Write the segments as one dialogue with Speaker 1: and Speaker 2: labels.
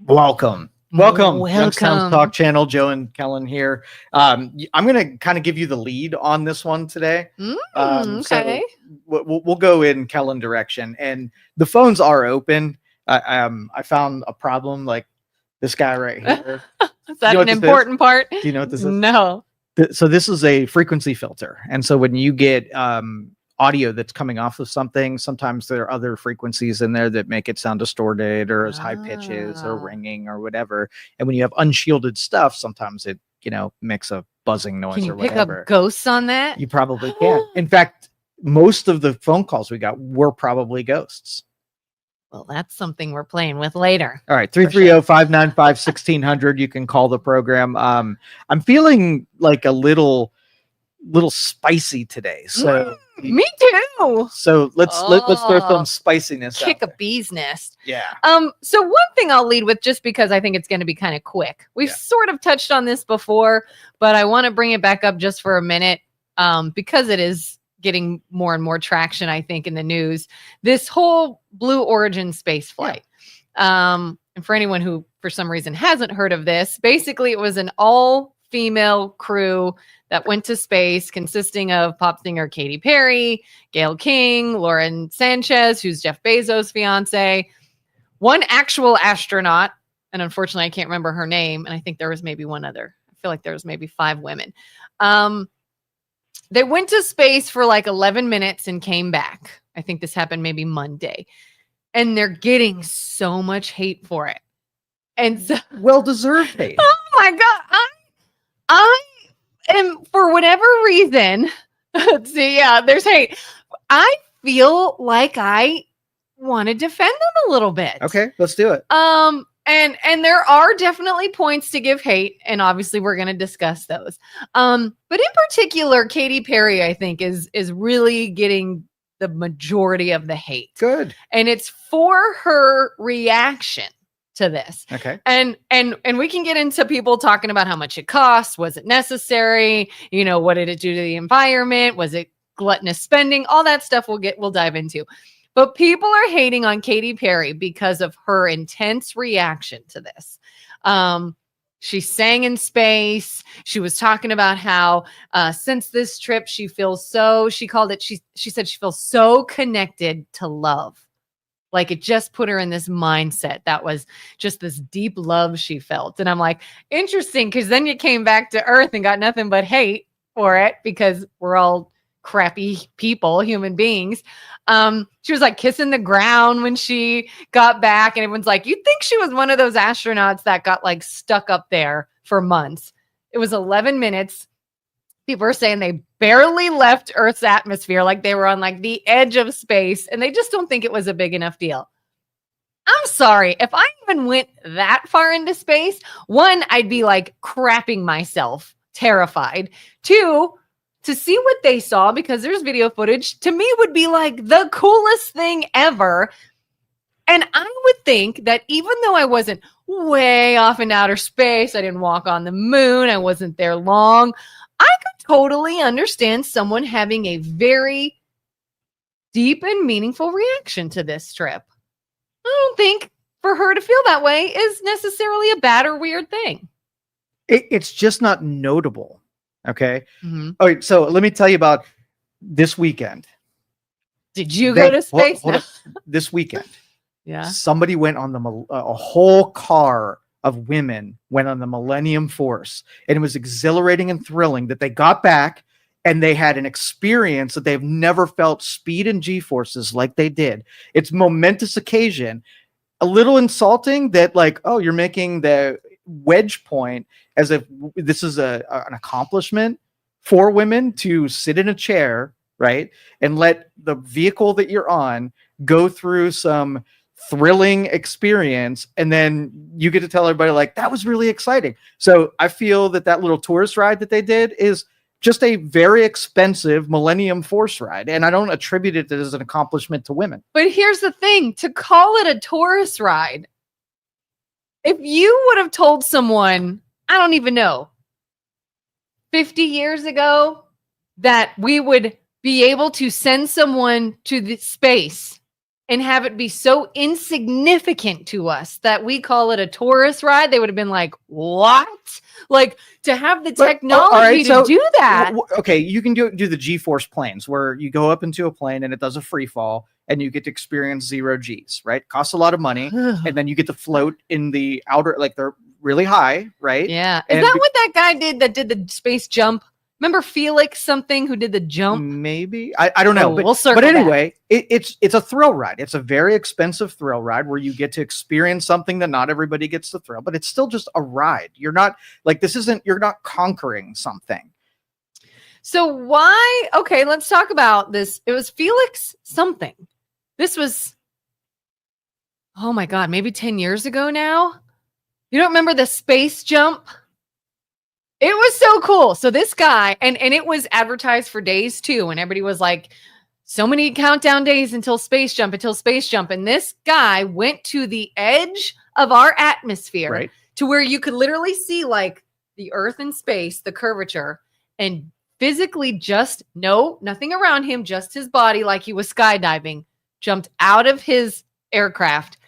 Speaker 1: Welcome. Youngstown Talk Channel, Joe and Kelin here. I'm going to kind of give you the lead on this one today.
Speaker 2: Okay.
Speaker 1: So we'll go in Kelin direction, and the phones are open. I found a problem, like this guy right here.
Speaker 2: Is that an important part?
Speaker 1: Do you know what this is?
Speaker 2: No.
Speaker 1: So this is a frequency filter, and so when you get audio that's coming off of something, sometimes there are other frequencies in there that make it sound distorted or as high pitches or ringing or whatever. And when you have unshielded stuff, sometimes it, makes a buzzing noise.
Speaker 2: Can you
Speaker 1: or
Speaker 2: pick
Speaker 1: whatever.
Speaker 2: up ghosts on that?
Speaker 1: You probably can. In fact, most of the phone calls we got were probably ghosts.
Speaker 2: Well, that's something we're playing with later.
Speaker 1: All right, 330-595-1600. You can call the program. I'm feeling like a little spicy today, so
Speaker 2: me too.
Speaker 1: So let's throw some spiciness.
Speaker 2: Kick a bee's nest.
Speaker 1: Yeah.
Speaker 2: So one thing I'll lead with, just because I think it's going to be kind of quick. We've sort of touched on this before, but I want to bring it back up just for a minute, because it is getting more and more traction, I think, in the news. This whole Blue Origin space flight. And for anyone who, for some reason, hasn't heard of this, basically it was an all-female crew that went to space, consisting of pop singer Katy Perry, Gayle King, Lauren Sanchez, who's Jeff Bezos' fiance, one actual astronaut, and unfortunately I can't remember her name, and I think there was maybe one other. I feel like there was maybe 5 women. They went to space for like 11 minutes and came back. I think this happened maybe Monday. And they're getting so much hate for it. And so,
Speaker 1: well-deserved hate.
Speaker 2: Oh my God. And for whatever reason, there's hate. I feel like I want to defend them a little bit.
Speaker 1: Okay, let's do it.
Speaker 2: And there are definitely points to give hate, and obviously we're going to discuss those. But in particular, Katy Perry, I think, is really getting the majority of the hate.
Speaker 1: Good. And
Speaker 2: it's for her reaction to this.
Speaker 1: Okay.
Speaker 2: And we can get into people talking about how much it costs. Was it necessary? What did it do to the environment? Was it gluttonous spending? All that stuff we'll dive into. But people are hating on Katy Perry because of her intense reaction to this. She sang in space. She was talking about how since this trip, she feels so, she said she feels so connected to love. Like it just put her in this mindset that was just this deep love she felt. And I'm like, interesting, because then you came back to Earth and got nothing but hate for it because we're all crappy people, human beings. She was like kissing the ground when she got back, and everyone's like, you'd think she was one of those astronauts that got like stuck up there for months. It was 11 minutes. People are saying they barely left Earth's atmosphere, like they were on like the edge of space, and they just don't think it was a big enough deal. I'm sorry. If I even went that far into space, 1, I'd be like crapping myself, terrified. 2, to see what they saw, because there's video footage, to me would be like the coolest thing ever. And I would think that even though I wasn't way off in outer space, I didn't walk on the moon, I wasn't there long, I could totally understand someone having a very deep and meaningful reaction to this trip. I don't think for her to feel that way is necessarily a bad or weird thing.
Speaker 1: It's just not notable. Okay.
Speaker 2: Mm-hmm.
Speaker 1: All right. So let me tell you about this weekend.
Speaker 2: Did you go to space?
Speaker 1: This weekend.
Speaker 2: Yeah.
Speaker 1: Somebody went on a whole car of women went on the Millennium Force, and it was exhilarating and thrilling that they got back and they had an experience that they've never felt speed and G-forces like they did. It's a momentous occasion. A little insulting that, like, oh, you're making the wedge point as if this is an accomplishment for women to sit in a chair, right, and let the vehicle that you're on go through some thrilling experience, and then you get to tell everybody like that was really exciting. So I feel that little tourist ride that they did is just a very expensive Millennium Force ride, and I don't attribute it as an accomplishment to women.
Speaker 2: But here's the thing, to call it a tourist ride, if you would have told someone, I don't even know, 50 years ago that we would be able to send someone to the space and have it be so insignificant to us that we call it a tourist ride, they would have been like, what? Like, to have the technology to do that.
Speaker 1: Okay, you can do the G-force planes where you go up into a plane and it does a free fall and you get to experience 0 Gs, right? Costs a lot of money. And then you get to float in the outer, like they're really high, right?
Speaker 2: Yeah. Is that what that guy did that did the space jump? Remember Felix something who did the jump?
Speaker 1: Maybe. I don't know.
Speaker 2: We'll circle
Speaker 1: but anyway, it's a thrill ride. It's a very expensive thrill ride where you get to experience something that not everybody gets to thrill, but it's still just a ride. You're not like, you're not conquering something.
Speaker 2: So why? Okay, let's talk about this. It was Felix something. This was, oh my God, maybe 10 years ago now. You don't remember the space jump? It was so cool. So this guy, and it was advertised for days too. And everybody was like, so many countdown days until space jump. And this guy went to the edge of our atmosphere,
Speaker 1: right,
Speaker 2: to where you could literally see like the earth and space, the curvature, and physically just nothing around him, just his body, like he was skydiving, jumped out of his aircraft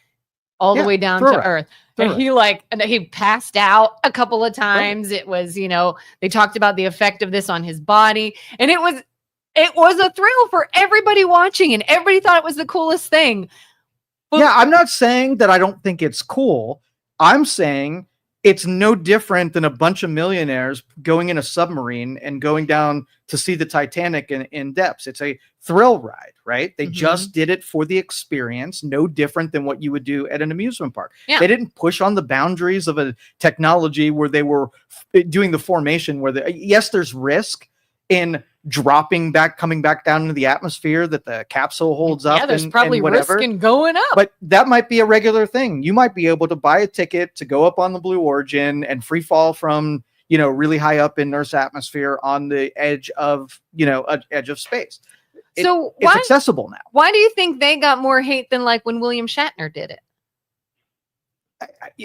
Speaker 2: all the way down to earth. And he passed out a couple of times. Right. It was, they talked about the effect of this on his body. And it was a thrill for everybody watching, and everybody thought it was the coolest thing. But
Speaker 1: I'm not saying that I don't think it's cool. I'm saying it's no different than a bunch of millionaires going in a submarine and going down to see the Titanic in depths. It's a thrill ride, right? They just did it for the experience, no different than what you would do at an amusement park. Yeah. They didn't push on the boundaries of a technology where they were doing the formation where yes, there's risk in coming back down into the atmosphere that the capsule holds up.
Speaker 2: Yeah, there's probably risk in going up.
Speaker 1: But that might be a regular thing. You might be able to buy a ticket to go up on the Blue Origin and free fall from, really high up in Earth's atmosphere on the edge of, edge of space.
Speaker 2: So
Speaker 1: it's accessible now.
Speaker 2: Why do you think they got more hate than like when William Shatner did it?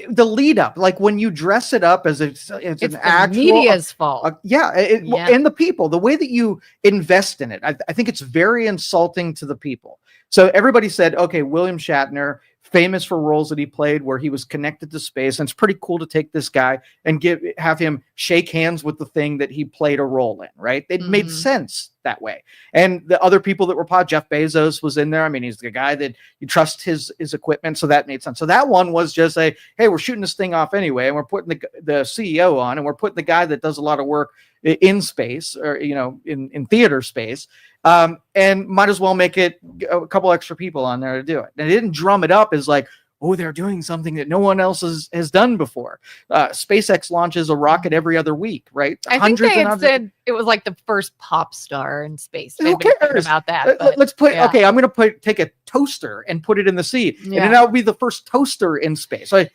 Speaker 1: The lead up, like when you dress it up as it's an actual
Speaker 2: media's fault.
Speaker 1: And the people, the way that you invest in it, I think it's very insulting to the people. So everybody said, okay, William Shatner, famous for roles that he played where he was connected to space, and it's pretty cool to take this guy and have him shake hands with the thing that he played a role in, right? It made sense that way. And the other people that were Jeff Bezos was in there. I mean, he's the guy that you trust his equipment, so that made sense. So that one was just hey, we're shooting this thing off anyway, and we're putting the CEO on, and we're putting the guy that does a lot of work in space, or in theater space, and might as well make it a couple extra people on there to do it. And it didn't drum it up as like, oh, they're doing something that no one else has done before. SpaceX launches a rocket every other week, right?
Speaker 2: I think they had said it was like the first pop star in space.
Speaker 1: Who cares about that? Let's okay, I'm going to take a toaster and put it in the seat, and then that'll be the first toaster in space. And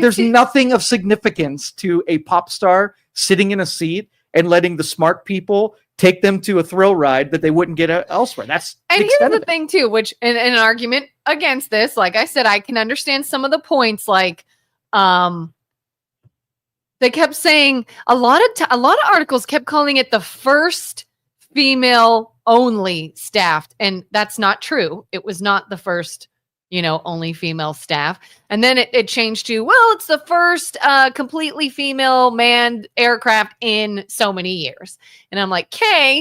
Speaker 1: there's nothing of significance to a pop star sitting in a seat and letting the smart people take them to a thrill ride that they wouldn't get elsewhere. That's
Speaker 2: here's the thing too, which in an argument against this, like I said, I can understand some of the points. Like, they kept saying a lot of articles kept calling it the first female only staffed, and that's not true. It was not the first, only female staff. And then it changed to, well, it's the first completely female manned aircraft in so many years. And I'm like,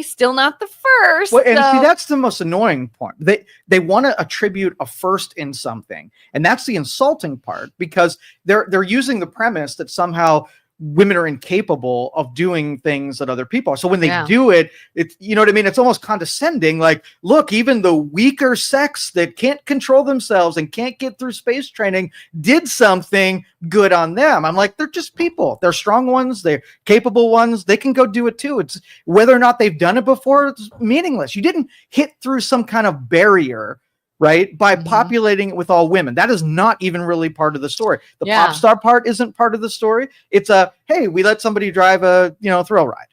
Speaker 2: still not the first.
Speaker 1: Well, and see, that's the most annoying point. They want to attribute a first in something. And that's the insulting part, because they're using the premise that somehow women are incapable of doing things that other people are. So when they do it, it's, you know what I mean? It's almost condescending. Like, look, even the weaker sex that can't control themselves and can't get through space training did something good on them. I'm like, they're just people. They're strong ones. They're capable ones. They can go do it too. It's whether or not they've done it before, it's meaningless. You didn't hit through some kind of barrier, right, by populating it with all women. That is not even really part of the story. The pop star part isn't part of the story. It's hey, we let somebody drive a thrill ride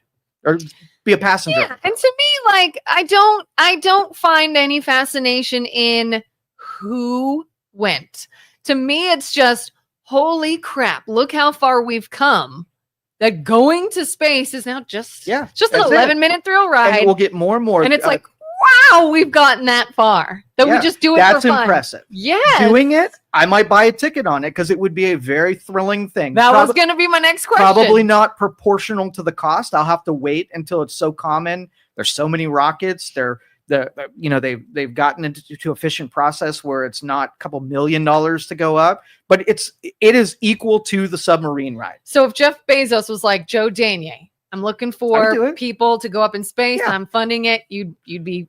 Speaker 1: or be a passenger.
Speaker 2: Yeah, and to me, like, I don't find any fascination in who went. To me, it's just, holy crap, look how far we've come. That going to space is now just an 11-minute thrill ride.
Speaker 1: And we'll get more and more.
Speaker 2: And it's like, wow, we've gotten that far. That we just do it
Speaker 1: that's
Speaker 2: for fun.
Speaker 1: impressive.
Speaker 2: Yes.
Speaker 1: Doing it, I might buy a ticket on it because it would be a very thrilling thing.
Speaker 2: That was going to be my next question.
Speaker 1: Probably not proportional to the cost. I'll have to wait until it's so common. There's so many rockets. They've gotten into efficient process where it's not a couple $1 million to go up, but it is equal to the submarine ride.
Speaker 2: So if Jeff Bezos was like, Joe Danyi, I'm looking for people to go up in space and I'm funding it, you'd be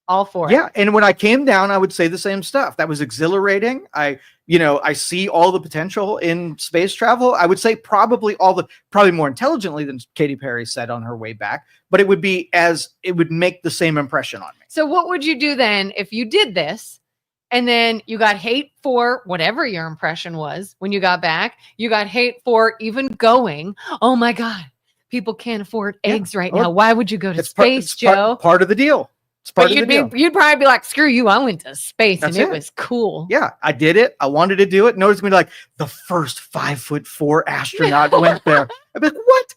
Speaker 2: all for it.
Speaker 1: Yeah. And when I came down, I would say the same stuff. That was exhilarating. I see all the potential in space travel. I would say probably more intelligently than Katy Perry said on her way back, but it would make the same impression on me.
Speaker 2: So what would you do then if you did this and then you got hate for whatever your impression was when you got back? You got hate for even going, oh my God, people can't afford eggs right now. Why would you go to space, Joe?
Speaker 1: Part of the deal.
Speaker 2: You'd probably be like, screw you, I went to space and it was cool.
Speaker 1: Yeah, I did it. I wanted to do it. Notice me like the first 5'4" astronaut went there. I'd be like, what?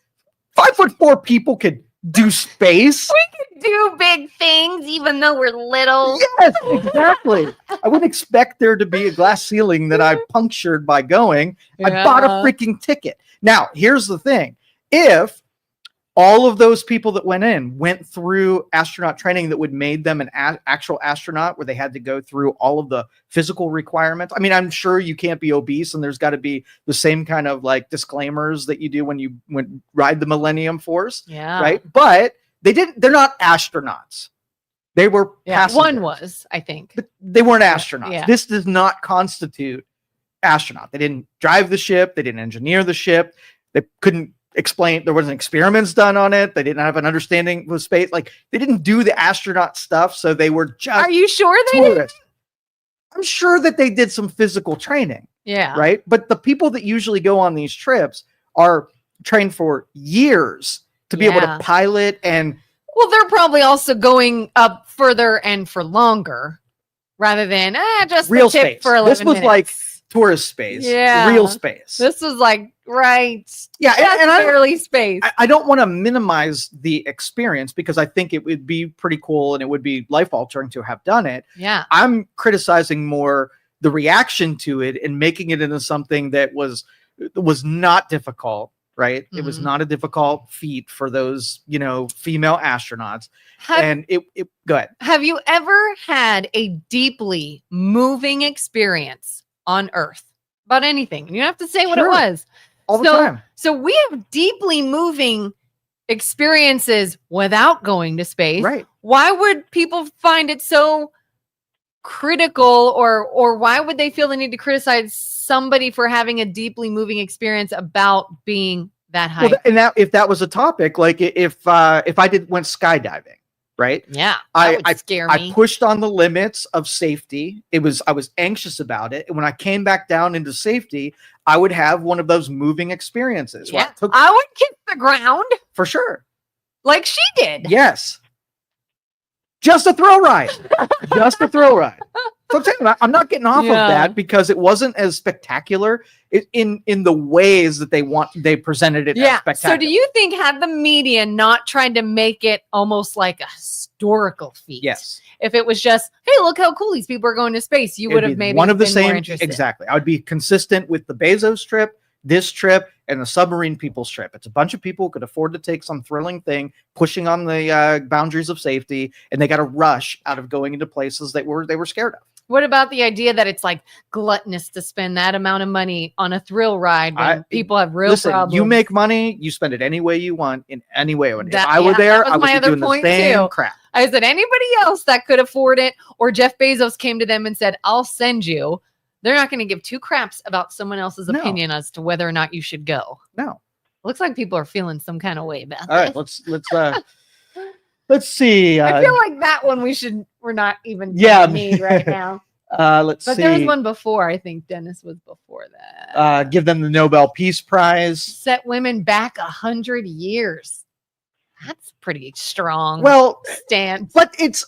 Speaker 1: 5'4" people could do space?
Speaker 2: We could do big things even though we're little.
Speaker 1: Yes, exactly. I wouldn't expect there to be a glass ceiling that I punctured by going. I bought a freaking ticket. Now, here's the thing. If all of those people that went through astronaut training that would made them an actual astronaut, where they had to go through all of the physical requirements. I mean, I'm sure you can't be obese, and there's got to be the same kind of like disclaimers that you do when you ride the Millennium Force.
Speaker 2: Yeah.
Speaker 1: Right. But they're not astronauts. They were passengers.
Speaker 2: One was, I think.
Speaker 1: But they weren't astronauts.
Speaker 2: Yeah.
Speaker 1: This does not constitute astronaut. They didn't drive the ship. They didn't engineer the ship. They couldn't explain. There wasn't experiments done on it. They didn't have an understanding of space. Like, they didn't do the astronaut stuff. So they were just.
Speaker 2: Are you sure they did?
Speaker 1: I'm sure that they did some physical training.
Speaker 2: Yeah.
Speaker 1: Right. But the people that usually go on these trips are trained for years to be able to pilot. And
Speaker 2: well, they're probably also going up further and for longer rather than just
Speaker 1: real
Speaker 2: the tip
Speaker 1: space.
Speaker 2: For 11
Speaker 1: this was
Speaker 2: minutes.
Speaker 1: Like tourist space.
Speaker 2: Yeah.
Speaker 1: Real space.
Speaker 2: This was like, right.
Speaker 1: Yeah. And
Speaker 2: barely space.
Speaker 1: I don't want to minimize the experience because I think it would be pretty cool and it would be life altering to have done it.
Speaker 2: Yeah.
Speaker 1: I'm criticizing more the reaction to it and making it into something that was not difficult. Right. Mm-hmm. It was not a difficult feat for those, female astronauts. And it go ahead.
Speaker 2: Have you ever had a deeply moving experience on Earth about anything? You don't have to say what it was.
Speaker 1: All the time.
Speaker 2: So we have deeply moving experiences without going to space.
Speaker 1: Right.
Speaker 2: Why would people find it so critical or why would they feel the need to criticize somebody for having a deeply moving experience about being that high?
Speaker 1: Well, and if that was a topic, like if I went skydiving, right?
Speaker 2: Yeah. That would scare me.
Speaker 1: I pushed on the limits of safety. I was anxious about it. And when I came back down into safety, I would have one of those moving experiences.
Speaker 2: Yeah. I would kiss the ground.
Speaker 1: For sure.
Speaker 2: Like she did.
Speaker 1: Yes. Just a thrill ride. Just a thrill ride. So I'm not getting off of that because it wasn't as spectacular in the ways that they presented it as spectacular.
Speaker 2: So do you think had the media not tried to make it almost like a historical feat?
Speaker 1: Yes.
Speaker 2: If it was just, hey, look how cool these people are going to space, you would have maybe
Speaker 1: one of the
Speaker 2: been
Speaker 1: same.
Speaker 2: More interested.
Speaker 1: Exactly. I would be consistent with the Bezos trip, this trip, and the submarine people's trip. It's a bunch of people who could afford to take some thrilling thing, pushing on the boundaries of safety, and they got a rush out of going into places that they were scared of.
Speaker 2: What about the idea that it's like gluttonous to spend that amount of money on a thrill ride when people have real problems?
Speaker 1: You make money, you spend it any way you want, in any way. If I were there, I would be doing the same crap.
Speaker 2: I said anybody else that could afford it, or Jeff Bezos came to them and said, I'll send you. They're not going to give two craps about someone else's opinion as to whether or not you should go.
Speaker 1: No.
Speaker 2: Looks like people are feeling some kind of way about
Speaker 1: All right, let's see.
Speaker 2: I feel like that one we're not even need right now.
Speaker 1: Let's see.
Speaker 2: But there was one before. I think Dennis was before that.
Speaker 1: Give them the Nobel Peace Prize.
Speaker 2: Set women back 100 years. That's pretty strong.
Speaker 1: Well,
Speaker 2: stance.
Speaker 1: But it's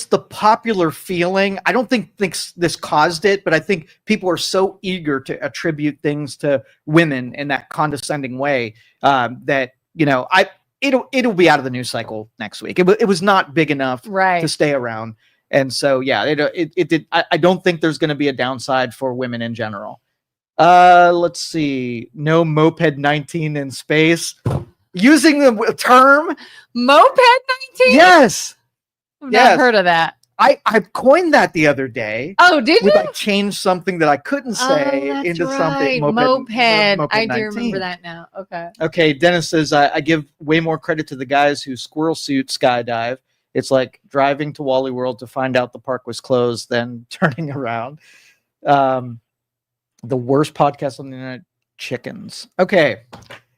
Speaker 1: the popular feeling. I don't think this caused it, but I think people are so eager to attribute things to women in that condescending way that it'll be out of the news cycle next week. It was not big enough to stay around. And so, yeah, it did. I don't think there's going to be a downside for women in general. Let's see. No moped 19 in space. Using the term
Speaker 2: moped 19.
Speaker 1: Yes.
Speaker 2: I've not heard of that.
Speaker 1: I coined that the other day.
Speaker 2: Oh, did you?
Speaker 1: I changed something that I couldn't say into something.
Speaker 2: Moped. I
Speaker 1: 19.
Speaker 2: do remember that now. Okay.
Speaker 1: Okay. Dennis says, I give way more credit to the guys who squirrel suit skydive. It's like driving to Wally World to find out the park was closed, then turning around. The worst podcast on the internet, chickens. Okay.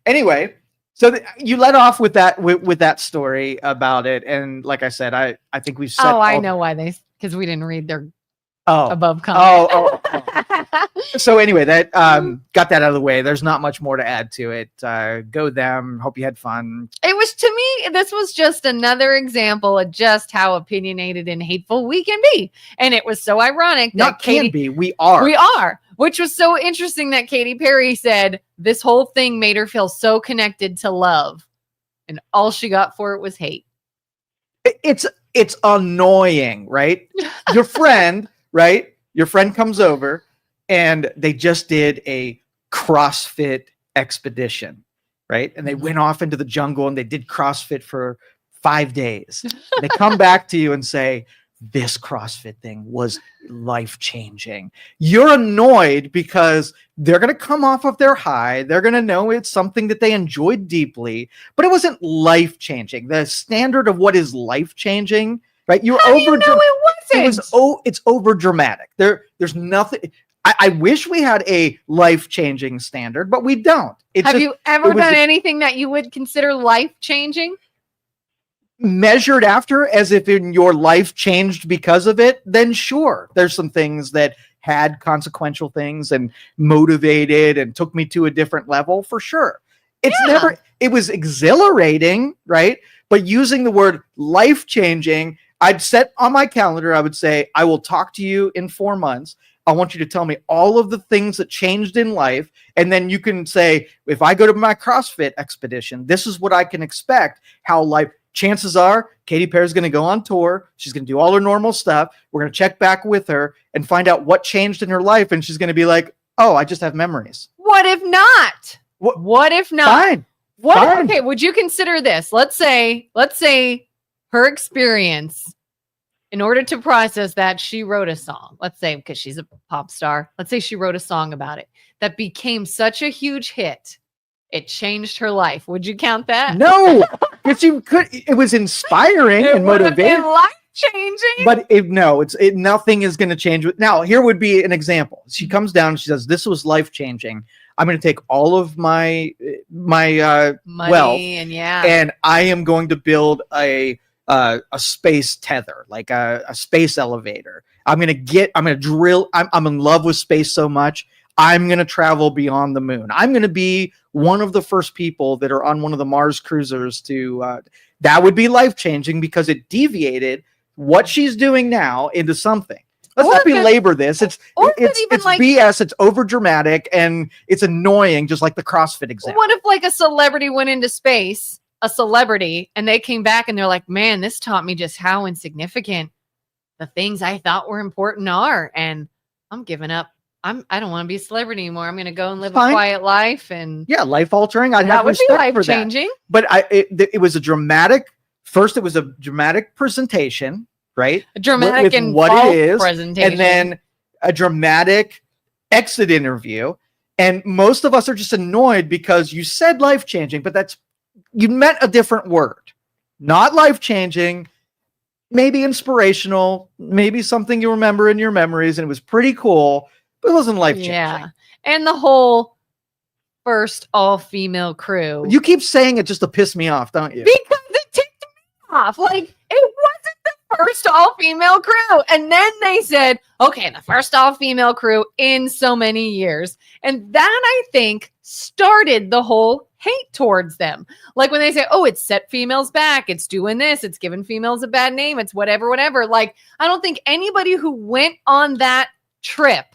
Speaker 1: Anyway, so you let off with that story about it, and like I said, I think we've said.
Speaker 2: Oh, I know why because we didn't read their above comment.
Speaker 1: Oh. So anyway, that got that out of the way. There's not much more to add to it. Go them. Hope you had fun.
Speaker 2: It was, to me, this was just another example of just how opinionated and hateful we can be. And it was so ironic that
Speaker 1: Not
Speaker 2: Katy,
Speaker 1: can be. We are.
Speaker 2: We are. Which was so interesting that Katy Perry said this whole thing made her feel so connected to love. And all she got for it was hate.
Speaker 1: It's annoying, right? Your friend, right? Your friend comes over and they just did a CrossFit expedition, right? And they went off into the jungle and they did CrossFit for 5 days. They come back to you and say, this CrossFit thing was life-changing. You're annoyed because they're going to come off of their high. They're going to know it's something that they enjoyed deeply, but it wasn't life-changing. The standard of what is life-changing, right? You're
Speaker 2: How do you know it wasn't?
Speaker 1: It's over dramatic. There's nothing. I wish we had a life-changing standard, but we don't.
Speaker 2: Have you ever done anything that you would consider life-changing?
Speaker 1: Measured after as if in your life changed because of it, then sure. There's some things that had consequential things and motivated and took me to a different level for sure. It was exhilarating, right? But using the word life-changing, I'd set on my calendar, I would say, I will talk to you in 4 months. I want you to tell me all of the things that changed in life. And then you can say, if I go to my CrossFit expedition, this is what I can expect, how life. Chances are Katy Perry is going to go on tour. She's going to do all her normal stuff. We're going to check back with her and find out what changed in her life. And she's going to be like, oh, I just have memories.
Speaker 2: What if not? What if not?
Speaker 1: Fine. Fine.
Speaker 2: Okay, would you consider this? Let's say her experience, in order to process that, she wrote a song. Let's say, because she's a pop star, let's say she wrote a song about it that became such a huge hit. It changed her life. Would you count that?
Speaker 1: No, because it was inspiring and motivating,
Speaker 2: life-changing.
Speaker 1: But nothing is going to change. Now, here would be an example. She comes down and she says, "This was life-changing. I'm going to take all of my money wealth, and I am going to build a space tether, like a space elevator. I'm going to drill. I'm in love with space so much. I'm going to travel beyond the moon. I'm going to be one of the first people that are on one of the Mars cruisers to, that would be life-changing because it deviated what she's doing now into something. Let's not belabor this. It's BS. It's over dramatic and it's annoying, just like the CrossFit example.
Speaker 2: What if like a celebrity went into space, and they came back and they're like, man, this taught me just how insignificant the things I thought were important are. And I'm giving up. I don't want to be a celebrity anymore. I'm going to go and live a quiet life. And
Speaker 1: life altering.
Speaker 2: That would be life changing.
Speaker 1: But it was a dramatic. First, it was a dramatic presentation, right?
Speaker 2: A dramatic and what it is, presentation,
Speaker 1: and then a dramatic exit interview. And most of us are just annoyed because you said life changing, but you meant a different word. Not life changing. Maybe inspirational. Maybe something you remember in your memories, and it was pretty cool. But it wasn't life-changing. Yeah.
Speaker 2: And the whole first all-female crew.
Speaker 1: You keep saying it just to piss me off, don't you?
Speaker 2: Because it ticked me off. Like, it wasn't the first all-female crew. And then they said, okay, the first all-female crew in so many years. And that, I think, started the whole hate towards them. Like when they say, oh, it's set females back. It's doing this. It's giving females a bad name. It's whatever. Like, I don't think anybody who went on that trip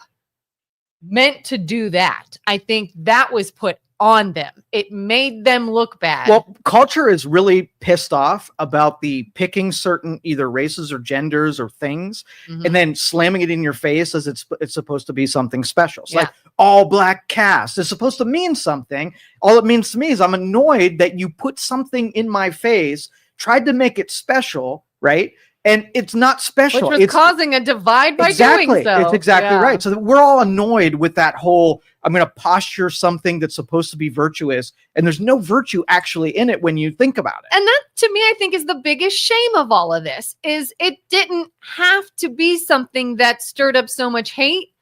Speaker 2: meant to do that. I think that was put on them. It made them look bad.
Speaker 1: Well, culture is really pissed off about the picking certain either races or genders or things and then slamming it in your face as it's supposed to be something special. It's like all black cast is supposed to mean something. All it means to me is I'm annoyed that you put something in my face, tried to make it special, right? And it's not special.
Speaker 2: Which was causing a divide by doing so.
Speaker 1: It's exactly right. So we're all annoyed with that whole, I'm going to posture something that's supposed to be virtuous, and there's no virtue actually in it when you think about it.
Speaker 2: And that, to me, I think is the biggest shame of all of this, is it didn't have to be something that stirred up so much hate,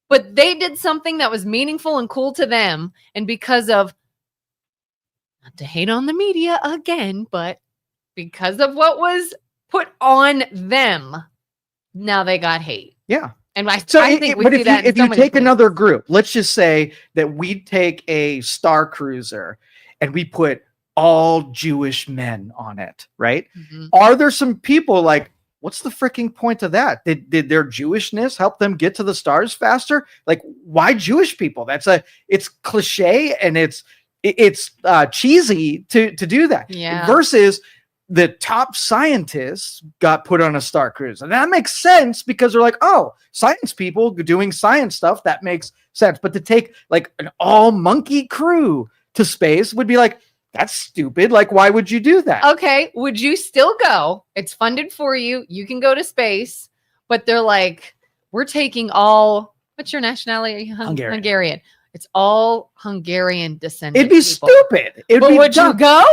Speaker 2: but they did something that was meaningful and cool to them. And because of, not to hate on the media again, but because of what was put on them, now they got hate.
Speaker 1: Yeah.
Speaker 2: And I think we do that.
Speaker 1: If you take another group, let's just say that we take a Star Cruiser and we put all Jewish men on it, right? Are there some people like, what's the freaking point of that? Did their Jewishness help them get to the stars faster? Like, why Jewish people? It's cliche and it's cheesy to do that.
Speaker 2: Yeah.
Speaker 1: Versus the top scientists got put on a Star Cruiser. And that makes sense because they're like, oh, science people doing science stuff, that makes sense. But to take like an all monkey crew to space would be like, that's stupid. Like, why would you do that?
Speaker 2: Okay. Would you still go? It's funded for you. You can go to space, but they're like, we're taking all, what's your nationality? Are you Hungarian? It's all Hungarian descendant.
Speaker 1: It'd be stupid.
Speaker 2: Would you go?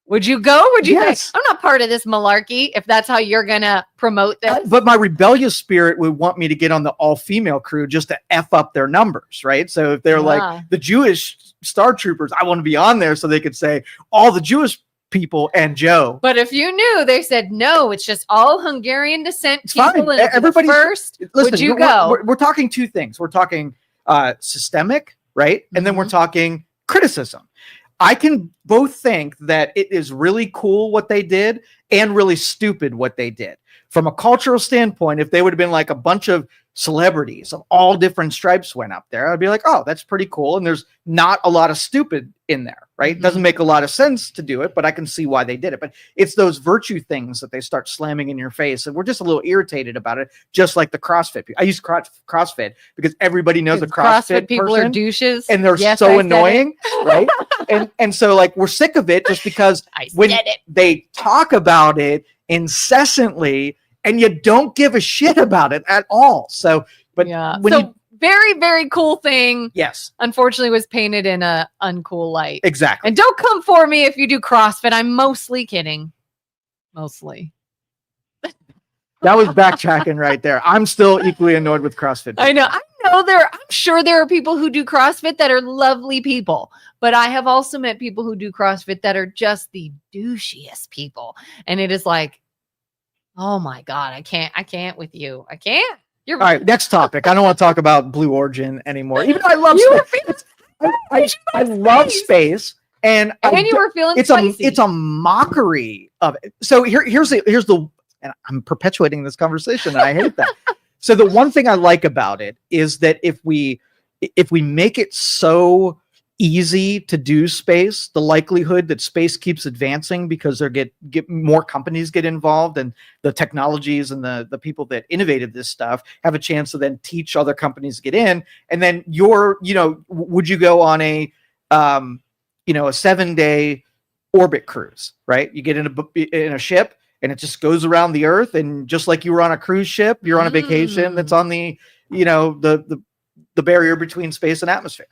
Speaker 2: Would you go? Would you
Speaker 1: Yes.
Speaker 2: say, I'm not part of this malarkey if that's how you're going to promote this?
Speaker 1: But my rebellious spirit would want me to get on the all-female crew just to F up their numbers, right? So if they're like the Jewish Star Troopers, I want to be on there so they could say all the Jewish people and Joe.
Speaker 2: But if you knew, they said, no, it's just all Hungarian descent
Speaker 1: It's
Speaker 2: people.
Speaker 1: fine.
Speaker 2: And
Speaker 1: Everybody's
Speaker 2: first,
Speaker 1: listen,
Speaker 2: would you go?
Speaker 1: We're talking two things. We're talking systemic, right? And then we're talking criticism. I can both think that it is really cool what they did and really stupid what they did. From a cultural standpoint, if they would have been like a bunch of celebrities of all different stripes went up there, I'd be like, oh, that's pretty cool. And there's not a lot of stupid in there, right? It doesn't make a lot of sense to do it, but I can see why they did it. But it's those virtue things that they start slamming in your face. And we're just a little irritated about it, just like the CrossFit. I use CrossFit because everybody knows a CrossFit
Speaker 2: people
Speaker 1: person,
Speaker 2: are douches.
Speaker 1: and they're so annoying, right? And so like we're sick of it just because when they talk about it incessantly and you don't give a shit about it at all. So, but very, very cool thing. Yes.
Speaker 2: Unfortunately was painted in a uncool light.
Speaker 1: Exactly.
Speaker 2: And don't come for me if you do CrossFit. I'm mostly kidding. Mostly.
Speaker 1: That was backtracking right there. I'm still equally annoyed with CrossFit.
Speaker 2: I know. I'm sure there are people who do CrossFit that are lovely people, but I have also met people who do CrossFit that are just the douchiest people. And it is like, oh my God, I can't with you. I can't. All
Speaker 1: right, next topic. I don't want to talk about Blue Origin anymore. Even though I love space. I love space. And
Speaker 2: you were feeling spicy.
Speaker 1: It's a mockery of it. So here's the and I'm perpetuating this conversation and I hate that. So the one thing I like about it is that if we make it so easy to do space, the likelihood that space keeps advancing because there get more companies get involved and the technologies and the people that innovated this stuff have a chance to then teach other companies to get in. And then would you go on a 7-day orbit cruise, right? You get in a ship and it just goes around the earth, and just like you were on a cruise ship, you're on a vacation that's on the barrier between space and atmosphere.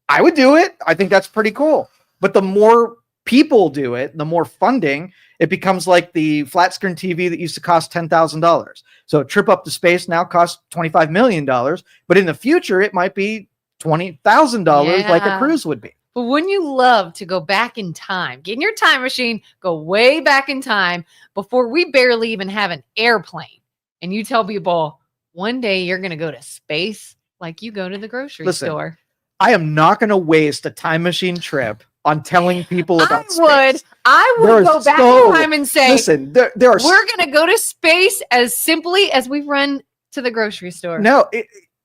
Speaker 1: I would do it. I think that's pretty cool. But the more people do it, the more funding, it becomes like the flat screen TV that used to cost $10,000. So a trip up to space now costs $25 million, but in the future, it might be $20,000 like a cruise would be.
Speaker 2: But wouldn't you love to go back in time, get in your time machine, go way back in time before we barely even have an airplane, and you tell people one day you're going to go to space like you go to the grocery store?
Speaker 1: I am not going to waste a time machine trip on telling people about space.
Speaker 2: I would go back in time and say,
Speaker 1: listen, we're
Speaker 2: going to go to space as simply as we run to the grocery store.
Speaker 1: No,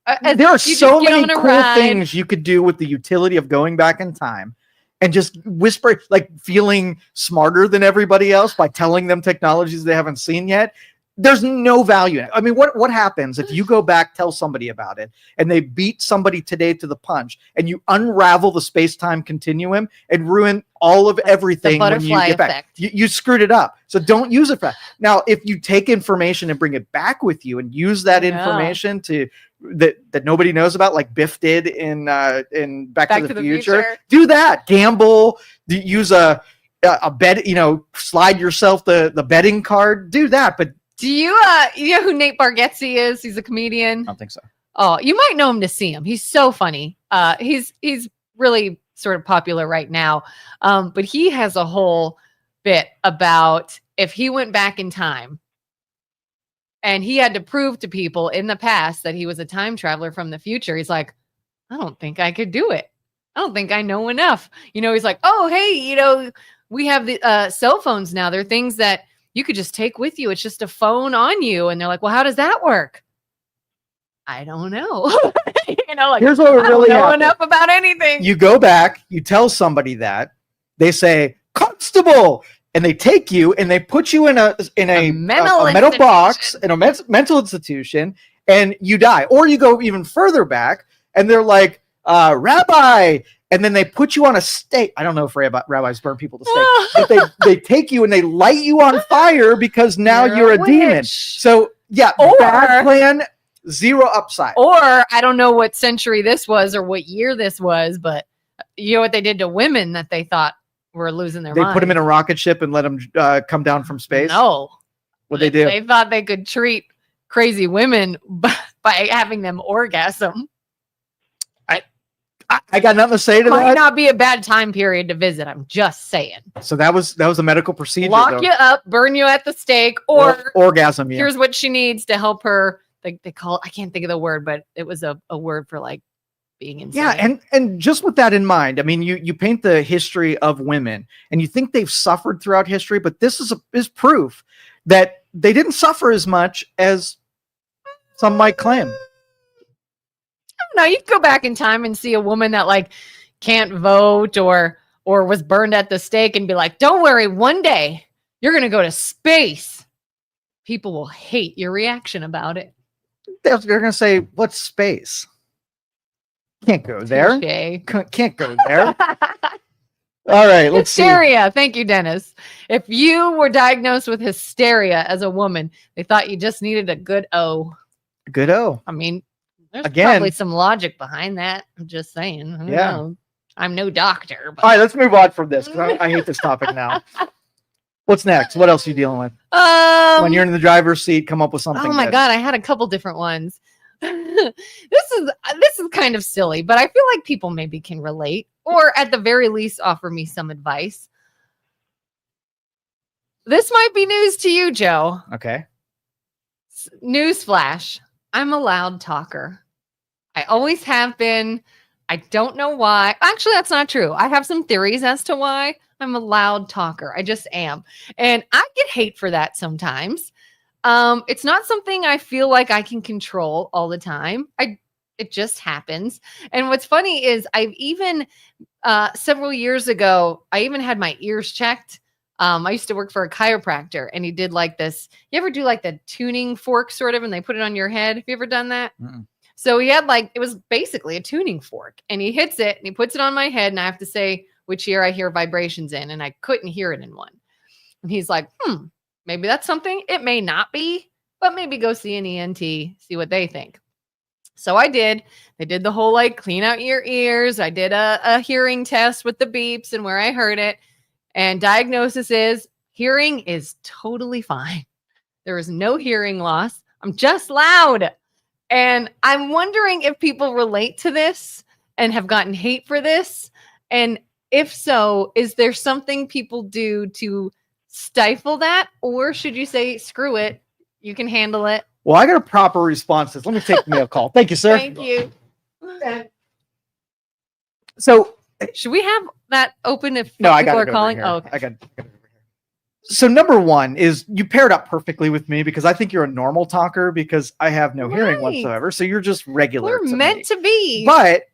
Speaker 1: There are
Speaker 2: You just
Speaker 1: so
Speaker 2: get
Speaker 1: many
Speaker 2: on a
Speaker 1: cool
Speaker 2: ride.
Speaker 1: things you could do with the utility of going back in time and just whisper, like feeling smarter than everybody else by telling them technologies they haven't seen yet. There's no value in it. I mean, what happens if you go back, tell somebody about it, and they beat somebody today to the punch, and you unravel the space-time continuum and ruin all of everything when you
Speaker 2: butterfly
Speaker 1: get back?
Speaker 2: effect.
Speaker 1: You screwed it up. So don't use it for that. Now, if you take information and bring it back with you and use that information to that nobody knows about, like Biff did in Back to the Future, do that. Gamble, use a bet, slide yourself the betting card, do that. But
Speaker 2: do you know who Nate Bargatze is? He's a comedian.
Speaker 1: I don't think so.
Speaker 2: Oh, you might know him to see him. He's so funny. He's really sort of popular right now. But he has a whole bit about if he went back in time and he had to prove to people in the past that he was a time traveler from the future. He's like, I don't think I could do it. I don't think I know enough. He's like, oh, hey, we have the cell phones now. They're things that you could just take with you. It's just a phone on you. And they're like, well, how does that work? I don't know.
Speaker 1: Here's what really
Speaker 2: I don't know
Speaker 1: happened.
Speaker 2: enough about anything.
Speaker 1: You go back, you tell somebody that, they say, Constable, and they take you and they put you in a metal box in a mental institution, and you die. Or you go even further back and they're like, Rabbi, and then they put you on a stake. I don't know if rabbis burn people to stake, but they take you and they light you on fire because now you're a demon. So yeah, bad plan, zero upside.
Speaker 2: Or I don't know what century this was or what year this was, but you know what they did to women that they thought were losing their minds?
Speaker 1: They put them in a rocket ship and let them come down from space?
Speaker 2: No.
Speaker 1: What'd they do?
Speaker 2: They thought they could treat crazy women by having them orgasm.
Speaker 1: I got nothing to say to that.
Speaker 2: Might not be a bad time period to visit. I'm just saying.
Speaker 1: So that was a medical procedure.
Speaker 2: Lock you up, burn you at the stake, or
Speaker 1: orgasm. Yeah.
Speaker 2: Here's what she needs to help her. They call it, I can't think of the word, but it was a word for like being insane.
Speaker 1: Yeah, and just with that in mind, I mean, you paint the history of women, and you think they've suffered throughout history, but this is proof that they didn't suffer as much as some might claim.
Speaker 2: No, you can go back in time and see a woman that like can't vote or was burned at the stake and be like, don't worry, one day you're going to go to space. People will hate your reaction about it.
Speaker 1: They're going to say, what's space? Can't go there. Can't go there. All right, let's
Speaker 2: hysteria. Thank you, Dennis. If you were diagnosed with hysteria as a woman, they thought you just needed a good O.
Speaker 1: Good O.
Speaker 2: I mean, there's probably some logic behind that. I'm just saying. I don't know. I'm no doctor. But...
Speaker 1: All right, let's move on from this because I hate this topic now. What's next? What else are you dealing with? When you're in the driver's seat, come up with something.
Speaker 2: Oh my God, I had a couple different ones. This is kind of silly, but I feel like people maybe can relate, or at the very least offer me some advice. This might be news to you, Joe.
Speaker 1: Okay.
Speaker 2: Newsflash. I'm a loud talker. I always have been. I don't know why. Actually, that's not true. I have some theories as to why I'm a loud talker. I just am. And I get hate for that sometimes. It's not something I feel like I can control all the time. It just happens. And what's funny is I've even several years ago, I even had my ears checked. I used to work for a chiropractor, and he did like this. You ever do like the tuning fork sort of, and they put it on your head? Have you ever done that? Mm-mm. So he had it was basically a tuning fork, and he hits it and he puts it on my head, and I have to say which ear I hear vibrations in, and I couldn't hear it in one. And he's like, maybe that's something. It may not be, but maybe go see an ENT, see what they think. So I did. They did the whole clean out your ears. I did a hearing test with the beeps and where I heard it. And diagnosis is hearing is totally fine. There is no hearing loss. I'm just loud. And I'm wondering if people relate to this and have gotten hate for this. And if so, is there something people do to stifle that? Or should you say, screw it, you can handle it?
Speaker 1: Well, I got a proper response to this. Let me take the mail call. Thank you, sir.
Speaker 2: Thank you.
Speaker 1: So,
Speaker 2: should we have that open if
Speaker 1: no,
Speaker 2: people are calling?
Speaker 1: Oh, okay. I got it over here. So number one is you paired up perfectly with me because I think you're a normal talker because I have no hearing whatsoever. So you're just regular.
Speaker 2: We're meant to be.
Speaker 1: But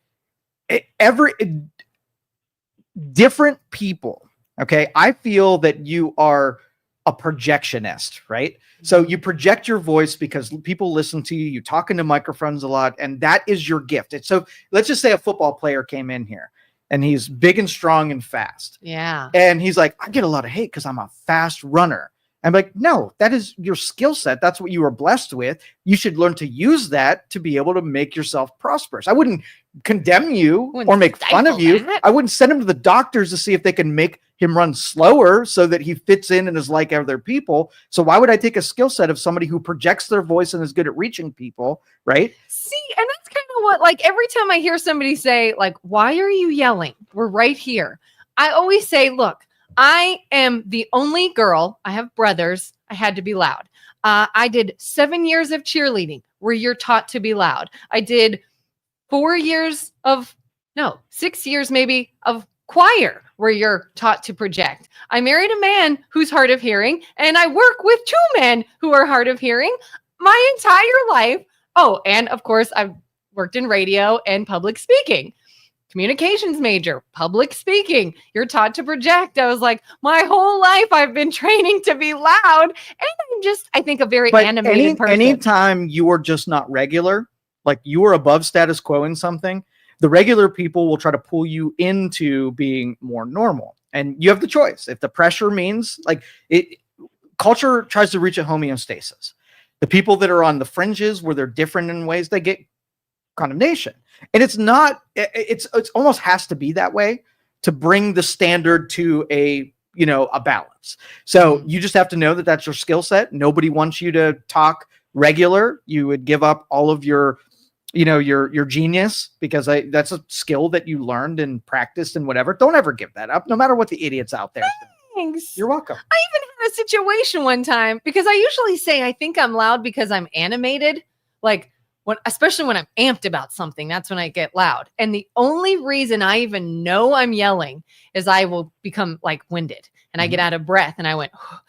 Speaker 1: different people. Okay. I feel that you are a projectionist, right? So you project your voice because people listen to you. You talk into microphones a lot, and that is your gift. So let's just say a football player came in here and he's big and strong and fast.
Speaker 2: Yeah.
Speaker 1: And he's like, I get a lot of hate because I'm a fast runner. I'm like, no, that is your skill set. That's what you were blessed with. You should learn to use that to be able to make yourself prosperous. I wouldn't condemn you or make fun of you. I wouldn't send him to the doctors to see if they can make him run slower so that he fits in and is like other people. So why would I take a skill set of somebody who projects their voice and is good at reaching people, right?
Speaker 2: See, and that's kind of what, like, every time I hear somebody say, like, why are you yelling? We're right here. I always say, look, I am the only girl. I have brothers. I had to be loud. I did 7 years of cheerleading where you're taught to be loud. I did 6 years maybe of choir where you're taught to project. I married a man who's hard of hearing, and I work with 2 men who are hard of hearing my entire life. Oh, and of course, I've worked in radio and public speaking. Communications major, public speaking. You're taught to project. I was like, my whole life I've been training to be loud. And I think a very animated person.
Speaker 1: Anytime you are just not regular, like you are above status quo in something, the regular people will try to pull you into being more normal. And you have the choice. If the pressure means culture tries to reach a homeostasis. The people that are on the fringes where they're different in ways, they get condemnation. And it's almost has to be that way to bring the standard to a balance. So you just have to know that that's your skill set. Nobody wants you to talk regular. You would give up all of your genius because that's a skill that you learned and practiced and whatever. Don't ever give that up, no matter what the idiots out there think.
Speaker 2: Thanks.
Speaker 1: You're welcome.
Speaker 2: I even had a situation one time because I usually say I think I'm loud because I'm animated. Like, especially when I'm amped about something, that's when I get loud. And the only reason I even know I'm yelling is I will become like winded and I get out of breath and I went, oh,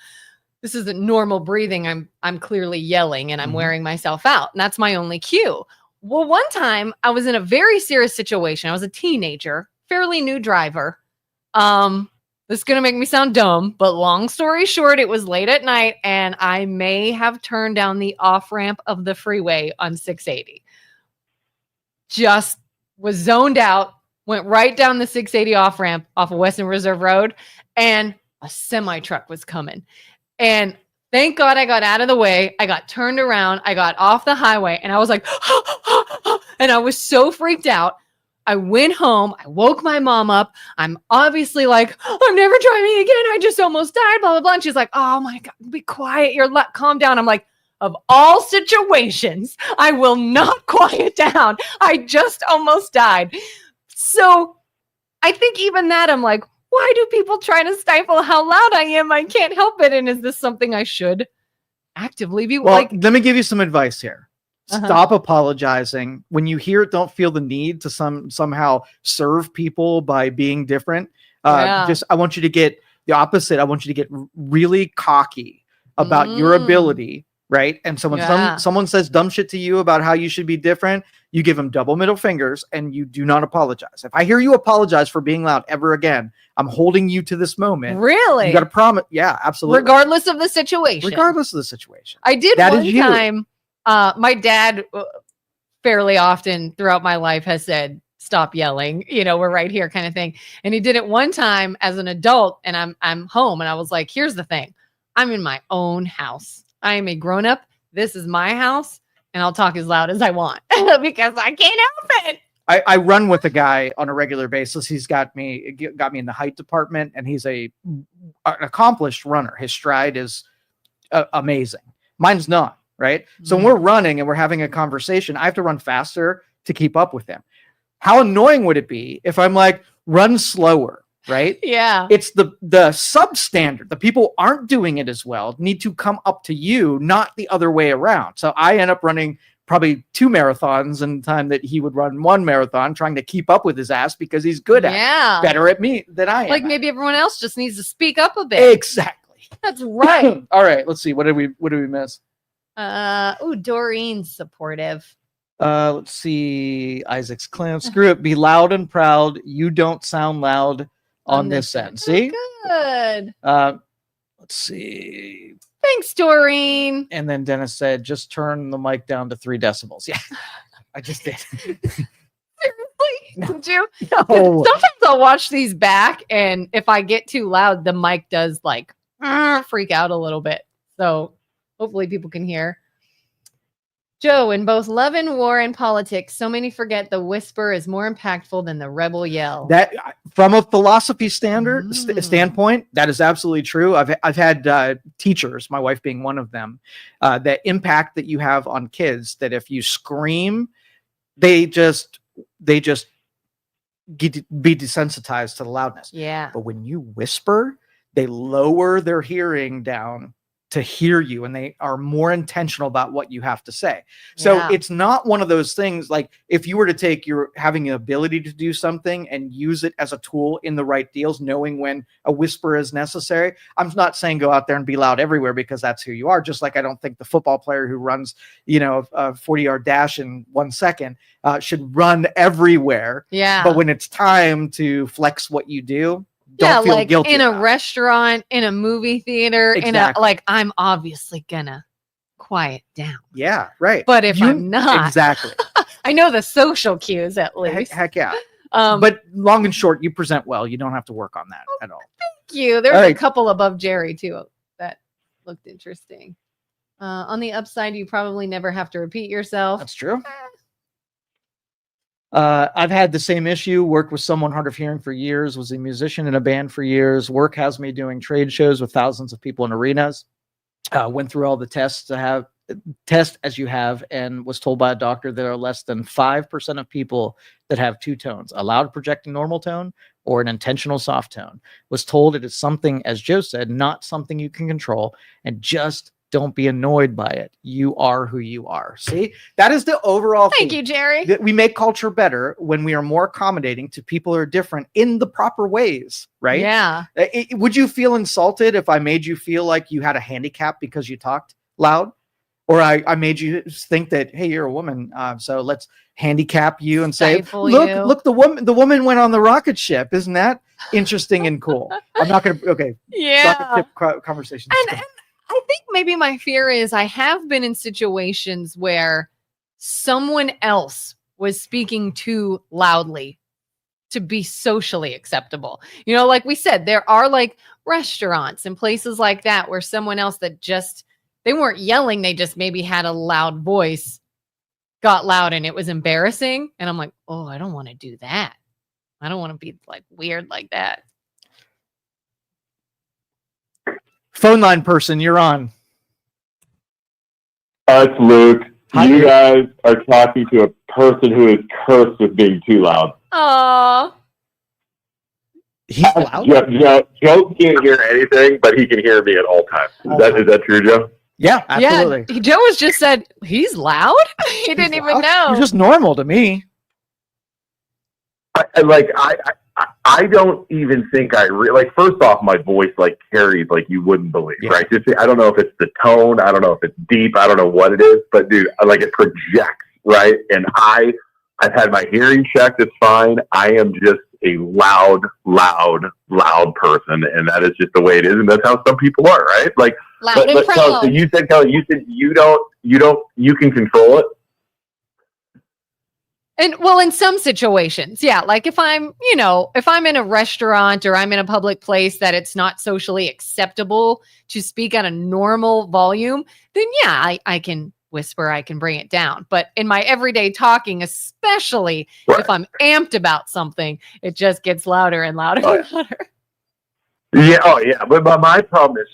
Speaker 2: this isn't normal breathing. I'm clearly yelling and I'm wearing myself out. And that's my only cue. Well, one time I was in a very serious situation. I was a teenager, fairly new driver. This is going to make me sound dumb, but long story short, it was late at night and I may have turned down the off ramp of the freeway on 680. Just was zoned out, went right down the 680 off ramp off of Western Reserve Road, and a semi truck was coming. And thank God I got out of the way. I got turned around. I got off the highway and I was like, and I was so freaked out. I went home. I woke my mom up. I'm obviously like, I'm never driving again. I just almost died, blah, blah, blah. And she's like, oh my God, be quiet. Calm down. I'm like, of all situations, I will not quiet down. I just almost died. So I think even that, I'm like, why do people try to stifle how loud I am? I can't help it. And is this something I should actively be
Speaker 1: like? Let me give you some advice here. Stop apologizing. When you hear it, don't feel the need to somehow serve people by being different. I want you to get the opposite. I want you to get really cocky about your ability, right? And someone says dumb shit to you about how you should be different, you give them double middle fingers and you do not apologize. If I hear you apologize for being loud ever again, I'm holding you to this moment.
Speaker 2: Really?
Speaker 1: You got to promise. Yeah, absolutely.
Speaker 2: Regardless of the situation. I did one time. My dad fairly often throughout my life has said, stop yelling, we're right here kind of thing. And he did it one time as an adult and I'm home and I was like, here's the thing. I'm in my own house. I am a grown up. This is my house and I'll talk as loud as I want because I can't help it.
Speaker 1: I run with a guy on a regular basis. He's got me in the height department and he's an accomplished runner. His stride is amazing. Mine's not. Right. So when we're running and we're having a conversation, I have to run faster to keep up with him. How annoying would it be if I'm like, run slower? Right.
Speaker 2: Yeah.
Speaker 1: It's the substandard. The people aren't doing it as well need to come up to you, not the other way around. So I end up running probably 2 marathons in the time that he would run 1 marathon, trying to keep up with his ass because he's good at it, better at me than I am.
Speaker 2: Like maybe everyone else just needs to speak up a bit.
Speaker 1: Exactly.
Speaker 2: That's right.
Speaker 1: All right, let's see. What did we miss?
Speaker 2: Doreen's supportive.
Speaker 1: Let's see. Isaac's Clam. Screw it. Be loud and proud. You don't sound loud on this end. See?
Speaker 2: Good.
Speaker 1: Let's see.
Speaker 2: Thanks, Doreen.
Speaker 1: And then Dennis said, just turn the mic down to 3 decibels. Yeah, I just did.
Speaker 2: Seriously? Did you?
Speaker 1: No.
Speaker 2: Sometimes I'll watch these back, and if I get too loud, the mic does like freak out a little bit. So hopefully people can hear. Joe, in both love and war and politics, so many forget the whisper is more impactful than the rebel yell.
Speaker 1: That, from a philosophy standpoint, that is absolutely true. I've had teachers, my wife being one of them, that impact that you have on kids, that if you scream, they just be desensitized to the loudness.
Speaker 2: Yeah.
Speaker 1: But when you whisper, they lower their hearing down to hear you, and they are more intentional about what you have to say. So it's not one of those things like if you were to take your having the ability to do something and use it as a tool in the right deals, knowing when a whisper is necessary. I'm not saying go out there and be loud everywhere, because that's who you are. Just like I don't think the football player who runs, a 40-yard dash in 1 second should run everywhere.
Speaker 2: Yeah.
Speaker 1: But when it's time to flex what you do, don't feel
Speaker 2: like
Speaker 1: guilty
Speaker 2: in a
Speaker 1: about it.
Speaker 2: restaurant, in a movie theater,
Speaker 1: Exactly.
Speaker 2: I'm obviously gonna quiet down.
Speaker 1: Yeah, right.
Speaker 2: But if I'm not,
Speaker 1: exactly.
Speaker 2: I know the social cues at least.
Speaker 1: Heck yeah. But long and short, you present well. You don't have to work on that at all.
Speaker 2: Thank you. There's
Speaker 1: All right.
Speaker 2: a couple above Jerry too that looked interesting. On the upside, you probably never have to repeat yourself.
Speaker 1: That's true. I've had the same issue, worked with someone hard of hearing for years, was a musician in a band for years. Work has me doing trade shows with thousands of people in arenas. Went through all the tests as you have, and was told by a doctor there are less than 5% of people that have 2 tones, a loud projecting normal tone or an intentional soft tone. Was told it is something, as Joe said, not something you can control, and just don't be annoyed by it. You are who you are. See, that is the overall
Speaker 2: Thank
Speaker 1: thing.
Speaker 2: you, Jerry.
Speaker 1: That we make culture better when we are more accommodating to people who are different in the proper ways, right?
Speaker 2: Yeah.
Speaker 1: Would you feel insulted if I made you feel like you had a handicap because you talked loud? Or I made you think that, hey, you're a woman, so let's handicap you and say,
Speaker 2: Stifle you.
Speaker 1: look, the woman went on the rocket ship. Isn't that interesting and cool? I'm not going to, okay.
Speaker 2: Yeah.
Speaker 1: Rocket ship conversation.
Speaker 2: And I think maybe my fear is I have been in situations where someone else was speaking too loudly to be socially acceptable. Like we said, there are like restaurants and places like that where someone else that they weren't yelling, they just maybe had a loud voice, got loud, and it was embarrassing. And I'm like, oh, I don't want to do that. I don't want to be like weird like that.
Speaker 1: Phone line person, you're on.
Speaker 3: It's Luke.
Speaker 1: Hi,
Speaker 3: you
Speaker 1: Luke.
Speaker 3: guys are talking to a person who is cursed with being too loud.
Speaker 2: Aww.
Speaker 1: He's loud?
Speaker 3: Joe can't hear anything, but he can hear me at all times. Is that true, Joe?
Speaker 1: Yeah, absolutely.
Speaker 2: Yeah, Joe was just said, he's loud? He didn't even know.
Speaker 1: You're just normal to me.
Speaker 3: I don't even think first off, my voice carries like you wouldn't believe, right? I don't know if it's the tone, I don't know if it's deep, I don't know what it is, but dude, it projects, right? And I've had my hearing checked, it's fine. I am just a loud person, and that is just the way it is, and that's how some people are, right?
Speaker 2: Loud and proud.
Speaker 3: So you said, Kelly, you can control it.
Speaker 2: And well, in some situations, yeah. Like if I'm in a restaurant or I'm in a public place that it's not socially acceptable to speak at a normal volume, then yeah, I can whisper, I can bring it down. But in my everyday talking, especially if I'm amped about something, it just gets louder and louder and louder.
Speaker 3: Yeah, oh yeah. But my problem is,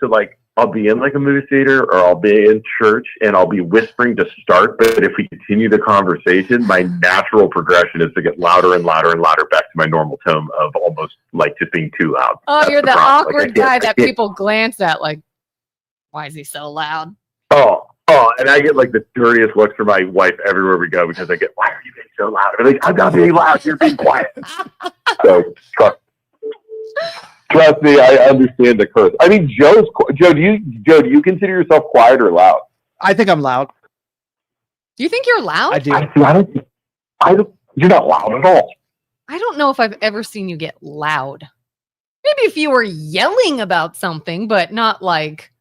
Speaker 3: I'll be in a movie theater or I'll be in church and I'll be whispering to start. But if we continue the conversation, my natural progression is to get louder and louder and louder back to my normal tone of almost just being too loud.
Speaker 2: Oh,
Speaker 3: That's
Speaker 2: you're the
Speaker 3: problem.
Speaker 2: awkward guy that people glance at why is he so loud?
Speaker 3: Oh, and I get the dirtiest looks from my wife everywhere we go because I get, why are you being so loud? I'm not being loud. You're being quiet. So, Trust me, I understand the curse. I mean, Joe, do you consider yourself quiet or loud?
Speaker 1: I think I'm loud.
Speaker 2: Do you think you're loud?
Speaker 1: I do.
Speaker 3: I don't. You're not loud at all.
Speaker 2: I don't know if I've ever seen you get loud. Maybe if you were yelling about something, but not like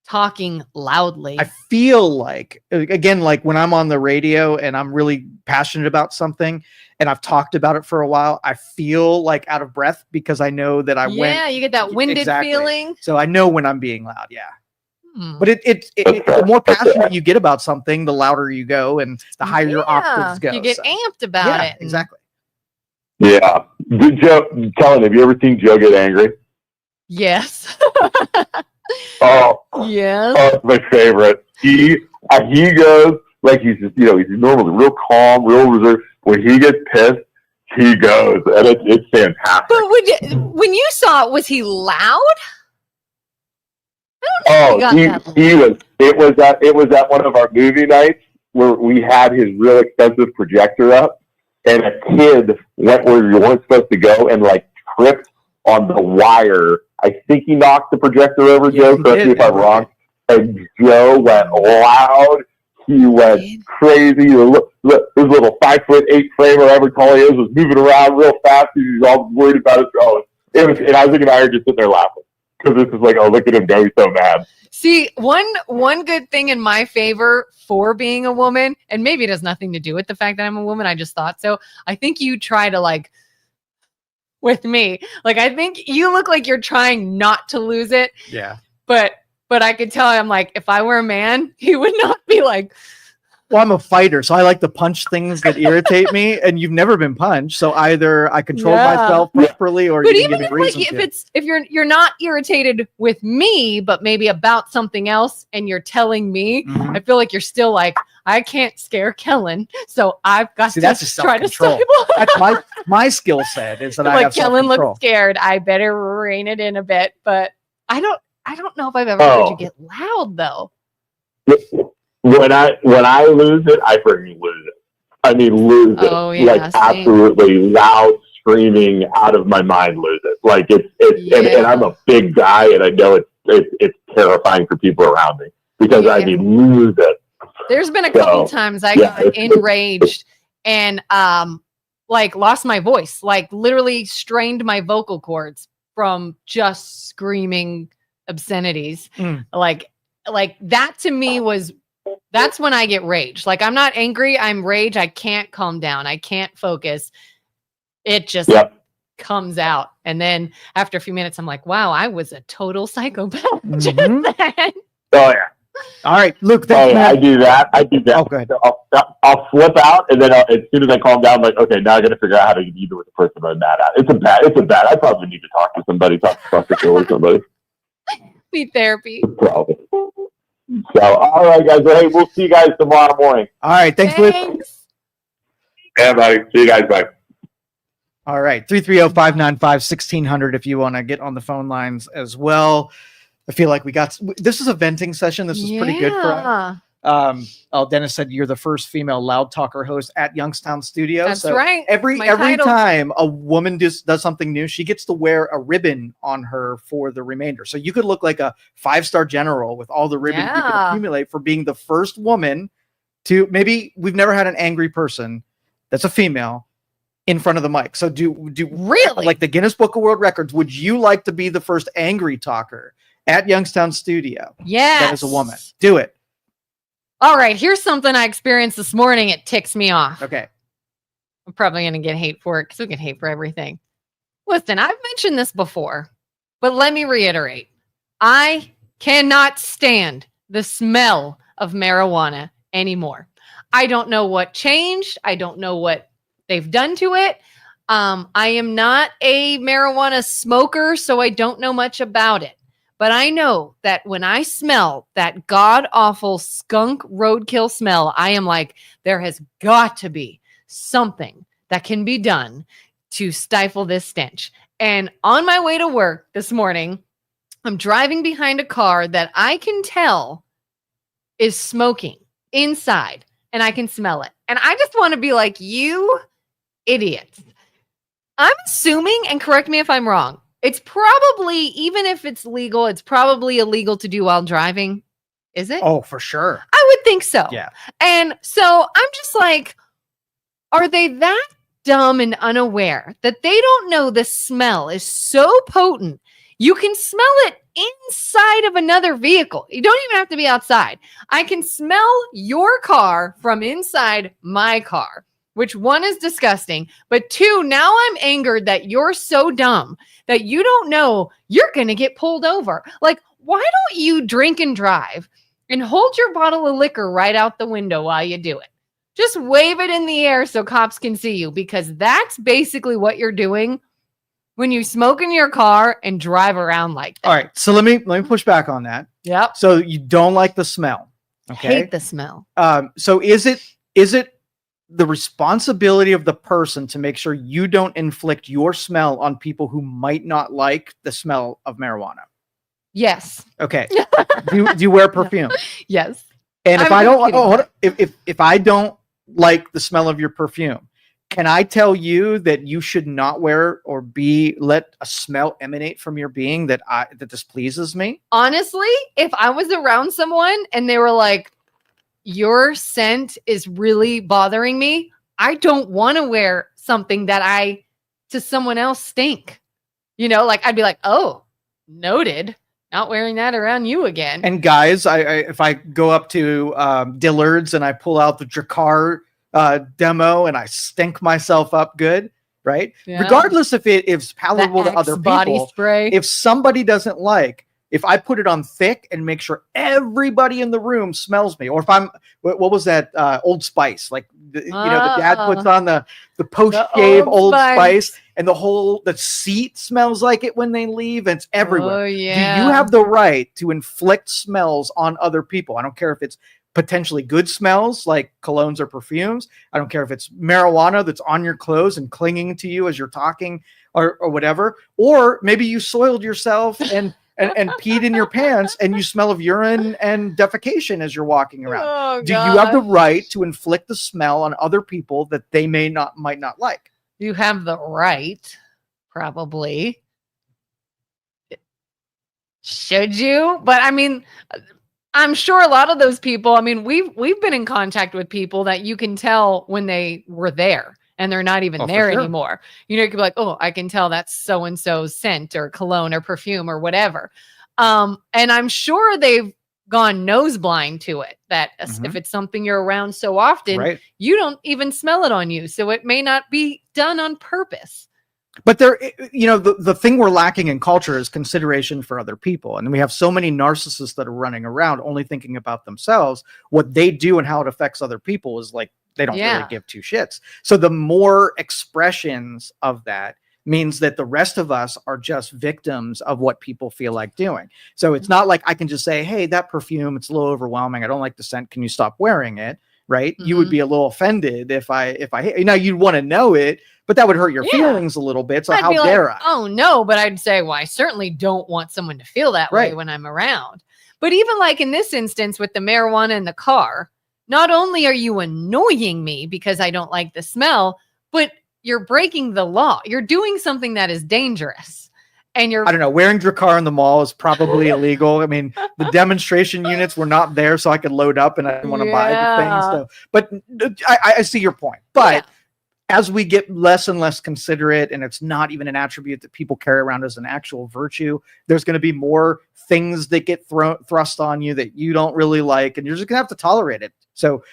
Speaker 2: talking loudly.
Speaker 1: I feel like, again, like when I'm on the radio and I'm really passionate about something and I've talked about it for a while, I feel like out of breath because I know that
Speaker 2: Yeah, you get that winded feeling.
Speaker 1: So I know when I'm being loud. Yeah.
Speaker 2: Hmm.
Speaker 1: But the more passionate you get about something, the louder you go and the higher your octaves go.
Speaker 2: You get amped about it.
Speaker 1: Exactly.
Speaker 3: Yeah. Kelin, have you ever seen Joe get angry?
Speaker 2: Yes.
Speaker 3: Oh,
Speaker 2: yes.
Speaker 3: Oh, my favorite. He goes like he's just, he's normally real calm, real reserved. When he gets pissed, he goes, and it's fantastic.
Speaker 2: But when you saw it, was he loud?
Speaker 3: He was. It was at one of our movie nights where we had his real expensive projector up, and a kid went where you weren't supposed to go and like tripped on the wire. I think he knocked the projector over, Joe. Correct me if I'm wrong. And Joe went loud. He went crazy. His little 5'8" frame, or however tall he is, was moving around real fast. He was all worried about it. And Isaac and I are just sitting there laughing because this is like, oh, look at him go. He's so mad.
Speaker 2: See, one good thing in my favor for being a woman, and maybe it has nothing to do with the fact that I'm a woman. I just thought so. I think you try to like. With me, like I think you look like you're trying not to lose it.
Speaker 1: Yeah.
Speaker 2: But I could tell I'm like, if I were a man, he would not be like.
Speaker 1: Well, I'm a fighter, so I like to punch things that irritate me. And you've never been punched, so either I control myself properly, or
Speaker 2: but
Speaker 1: you
Speaker 2: even
Speaker 1: can give me reason
Speaker 2: if you're not irritated with me, but maybe about something else, and you're telling me, I feel like you're still like, I can't scare Kelin, so I've got to try to stop.
Speaker 1: That's my skill set is that I have
Speaker 2: Kelin
Speaker 1: self-control.
Speaker 2: looks scared. I better rein it in a bit, but I don't know if I've ever heard you get loud though.
Speaker 3: When I lose it, I freaking lose it. I mean, lose it.
Speaker 2: Oh, yeah,
Speaker 3: like
Speaker 2: same.
Speaker 3: Absolutely loud, screaming, out of my mind, lose it. Like and I'm a big guy, and I know it's terrifying for people around me because I mean, lose it.
Speaker 2: There's been a couple times I got enraged and like lost my voice, like literally strained my vocal cords from just screaming obscenities. Like that to me that's when I get rage. Like I'm not angry, I'm rage. I can't calm down. I can't focus. It just comes out. And then after a few minutes, I'm like, wow, I was a total psychopath. Just then.
Speaker 3: Oh yeah.
Speaker 1: All right, Luke.
Speaker 3: I do that.
Speaker 1: Oh, go ahead.
Speaker 3: I'll flip out, and then as soon as I calm down, I'm like, okay, now I got to figure out how to deal with the person I'm mad at. It's a bad. I probably need to talk to somebody, talk to somebody.
Speaker 2: Need therapy.
Speaker 3: Probably. So, all right, guys. Well, hey, we'll see you guys tomorrow morning.
Speaker 1: All right, thanks.
Speaker 3: Yeah, buddy. See you guys. Bye.
Speaker 1: All right, 330-595-1600 if you want to get on the phone lines as well. I feel like this is a venting session. This is pretty good for us. Dennis said you're the first female loud talker host at Youngstown Studio.
Speaker 2: That's right.
Speaker 1: Every time a woman does something new, she gets to wear a ribbon on her for the remainder. So you could look like a 5-star general with all the ribbons you could accumulate for being the first woman to. Maybe we've never had an angry person that's a female in front of the mic. So do
Speaker 2: really,
Speaker 1: like the Guinness Book of World Records, would you like to be the first angry talker at Youngstown Studio?
Speaker 2: Yes.
Speaker 1: That is a woman. Do it.
Speaker 2: All right. Here's something I experienced this morning. It ticks me off.
Speaker 1: Okay.
Speaker 2: I'm probably going to get hate for it because we get hate for everything. Listen, I've mentioned this before, but let me reiterate. I cannot stand the smell of marijuana anymore. I don't know what changed. I don't know what they've done to it. I am not a marijuana smoker, so I don't know much about it. But I know that when I smell that god-awful skunk roadkill smell, I am like, there has got to be something that can be done to stifle this stench. And on my way to work this morning, I'm driving behind a car that I can tell is smoking inside, and I can smell it. And I just want to be like, you idiots. I'm assuming, and correct me if I'm wrong, It's probably, even if it's legal, it's probably illegal to do while driving. Is it?
Speaker 1: Oh, for sure.
Speaker 2: I would think so.
Speaker 1: Yeah.
Speaker 2: And so I'm just like, are they that dumb and unaware that they don't know the smell is so potent? You can smell it inside of another vehicle. You don't even have to be outside. I can smell your car from inside my car, which one is disgusting. But two, now I'm angered that you're so dumb that you don't know you're going to get pulled over. Like, why don't you drink and drive and hold your bottle of liquor right out the window while you do it? Just wave it in the air so cops can see you, because that's basically what you're doing when you smoke in your car and drive around like that.
Speaker 1: All right. So let me push back on that.
Speaker 2: Yep.
Speaker 1: So you don't like the smell. Okay.
Speaker 2: Hate the smell.
Speaker 1: So is it the responsibility of the person to make sure you don't inflict your smell on people who might not like the smell of marijuana?
Speaker 2: Yes.
Speaker 1: Okay. do you wear perfume?
Speaker 2: Yes.
Speaker 1: And if I don't, if I don't like the smell of your perfume, can I tell you that you should not wear or let a smell emanate from your being that displeases me?
Speaker 2: Honestly, if I was around someone and they were like, your scent is really bothering me, I don't want to wear something that to someone else stink. Like I'd be like, oh, noted. Not wearing that around you again.
Speaker 1: And guys, if I go up to Dillard's and I pull out the Drakkar demo and I stink myself up good, right? Yeah. Regardless if it's palatable to other people,
Speaker 2: spray.
Speaker 1: If somebody doesn't like, if I put it on thick and make sure everybody in the room smells me, or if I'm, what was that Old Spice? Like, the dad puts on the post-shave Old Spice, and the seat smells like it when they leave, and it's everywhere.
Speaker 2: Oh, yeah.
Speaker 1: Do you have the right to inflict smells on other people? I don't care if it's potentially good smells like colognes or perfumes. I don't care if it's marijuana that's on your clothes and clinging to you as you're talking or whatever. Or maybe you soiled yourself and peed in your pants and you smell of urine and defecation as you're walking around.
Speaker 2: Oh,
Speaker 1: do you have the right to inflict the smell on other people that they might not like?
Speaker 2: You have the right, probably. Should you? But I mean, I'm sure a lot of those people, I mean, we've been in contact with people that you can tell when they were there and they're not even there anymore. You could be like, oh, I can tell that's so-and-so's scent or cologne or perfume or whatever. And I'm sure they've gone nose blind to it, that if it's something you're around so often, you don't even smell it on you. So it may not be done on purpose.
Speaker 1: But the thing we're lacking in culture is consideration for other people. And we have so many narcissists that are running around only thinking about themselves. What they do and how it affects other people is like, they don't really give two shits. So the more expressions of that means that the rest of us are just victims of what people feel like doing. So it's not like I can just say, hey, that perfume, it's a little overwhelming. I don't like the scent. Can you stop wearing it? Right. You would be a little offended if you'd want to know it, but that would hurt your feelings a little bit. So how dare I?
Speaker 2: Oh no, but I'd say, well, I certainly don't want someone to feel that way when I'm around. But even like in this instance with the marijuana in the car, not only are you annoying me because I don't like the smell, but you're breaking the law. You're doing something that is dangerous. And I
Speaker 1: don't know, wearing Drakkar in the mall is probably illegal. I mean, the demonstration units were not there so I could load up and I didn't want to buy the things. So, but I see your point. But as we get less and less considerate, and it's not even an attribute that people carry around as an actual virtue, there's going to be more things that get thrust on you that you don't really like, and you're just going to have to tolerate it. So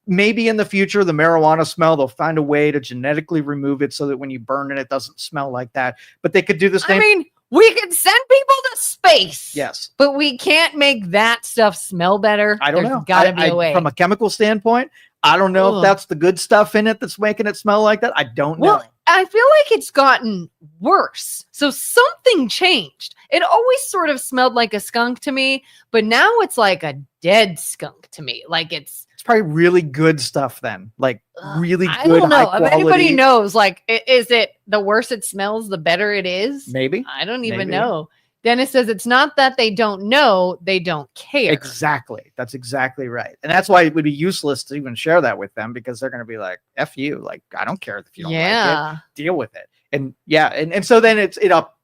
Speaker 1: maybe in the future, the marijuana smell, they'll find a way to genetically remove it so that when you burn it, it doesn't smell like that. But they could do the same.
Speaker 2: I mean, we could send people to space.
Speaker 1: Yes.
Speaker 2: But we can't make that stuff smell better.
Speaker 1: I don't know.
Speaker 2: There's got to be a way.
Speaker 1: From a chemical standpoint, I don't know if that's the good stuff in it that's making it smell like that. I don't know.
Speaker 2: Well, I feel like it's gotten worse. So something changed. It always sort of smelled like a skunk to me, but now it's like a dead skunk to me. Like it's
Speaker 1: probably really good stuff then. Like really good.
Speaker 2: I don't know.
Speaker 1: High quality.
Speaker 2: If anybody knows, like, is it the worse it smells, the better it is?
Speaker 1: Maybe.
Speaker 2: I don't even know. Dennis says it's not that they don't know, they don't care.
Speaker 1: Exactly. That's exactly right. And that's why it would be useless to even share that with them, because they're going to be like, F you. Like, I don't care if you don't like it. Deal with it. And and so then it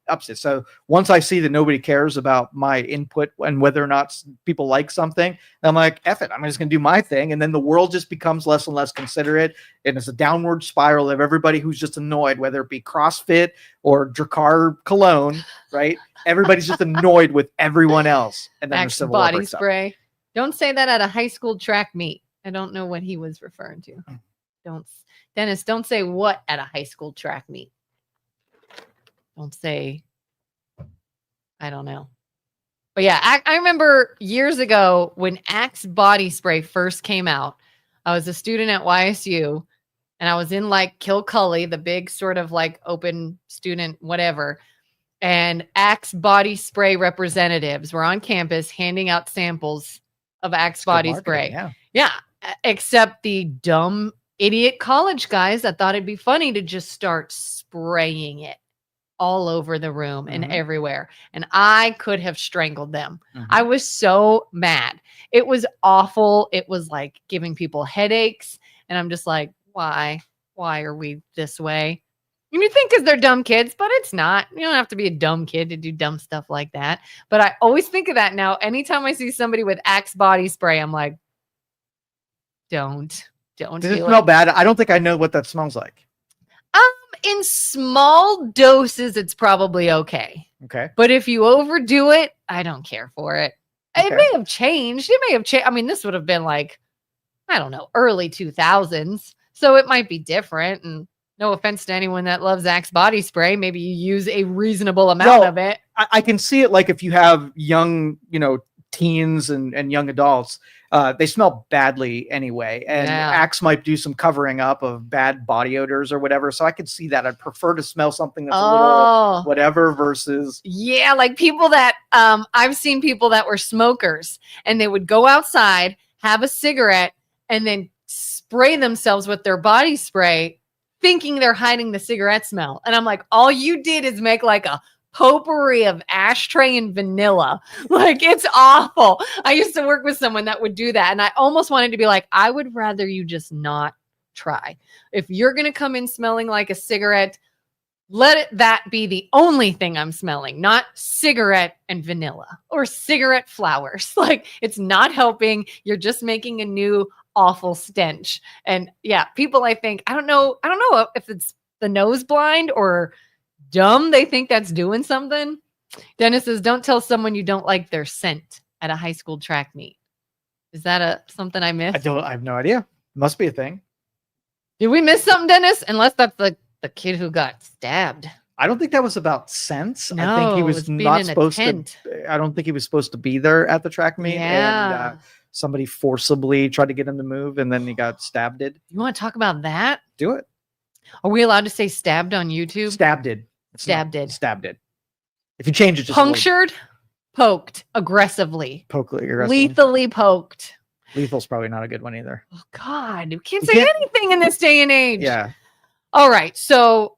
Speaker 1: opposite. So once I see that nobody cares about my input and whether or not people like something, I'm like, F it, I'm just going to do my thing. And then the world just becomes less and less considerate. And it's a downward spiral of everybody who's just annoyed, whether it be CrossFit or Drakkar Cologne, right? Everybody's just annoyed with everyone else. And then
Speaker 2: Axe
Speaker 1: the civil war
Speaker 2: body
Speaker 1: breaks up.
Speaker 2: spray. Don't say that at a high school track meet. I don't know what he was referring to. Dennis, don't say what at a high school track meet. Don't say, I don't know. But yeah, I remember years ago when Axe body spray first came out. I was a student at YSU and I was in like Kilcully, the big sort of like open student, whatever. And Axe body spray representatives were on campus handing out samples of Axe body spray. Yeah. Except the dumb idiot college guys that thought it'd be funny to just start spraying it all over the room and everywhere. And I could have strangled them. I was so mad. It was awful. It was like giving people headaches. And I'm just like, why? Why are we this way? And you think because they're dumb kids, but it's not. You don't have to be a dumb kid to do dumb stuff like that. But I always think of that now. Anytime I see somebody with Axe body spray, I'm like, don't
Speaker 1: Does it smell bad? I don't think I know what that smells like.
Speaker 2: In small doses, it's probably okay.
Speaker 1: Okay.
Speaker 2: But if you overdo it, I don't care for it. Okay. It may have changed. I mean, this would have been like, I don't know, early 2000s. So it might be different. And no offense to anyone that loves Axe body spray. Maybe you use a reasonable amount of it.
Speaker 1: I can see it like if you have young, teens and young adults, they smell badly anyway. And Axe might do some covering up of bad body odors or whatever. So I could see that. I'd prefer to smell something that's a little whatever versus.
Speaker 2: Yeah. Like people that, I've seen people that were smokers and they would go outside, have a cigarette, and then spray themselves with their body spray, thinking they're hiding the cigarette smell. And I'm like, all you did is make like a potpourri of ashtray and vanilla. Like, it's awful. I used to work with someone that would do that. And I almost wanted to be like, I would rather you just not try. If you're going to come in smelling like a cigarette, that be the only thing I'm smelling, not cigarette and vanilla or cigarette flowers. Like, it's not helping. You're just making a new awful stench. And yeah, people, I think, I don't know if it's the nose blind or dumb. They think that's doing something. Dennis says, don't tell someone you don't like their scent at a high school track meet. Is that something I missed?
Speaker 1: I have no idea. Must be a thing.
Speaker 2: Did we miss something, Dennis? Unless that's the kid who got stabbed.
Speaker 1: I don't think that was about sense.
Speaker 2: No,
Speaker 1: I think he was not supposed to. I don't think he was supposed to be there at the track meet.
Speaker 2: Yeah.
Speaker 1: And somebody forcibly tried to get him to move, and then he got stabbed. You
Speaker 2: want to talk about that?
Speaker 1: Do it.
Speaker 2: Are we allowed to say stabbed on YouTube?
Speaker 1: Stabbed. If you change it, just
Speaker 2: punctured, poked aggressively, lethally poked.
Speaker 1: Lethal's probably not a good one either.
Speaker 2: Oh God, you can't say anything in this day and age.
Speaker 1: Yeah.
Speaker 2: All right. So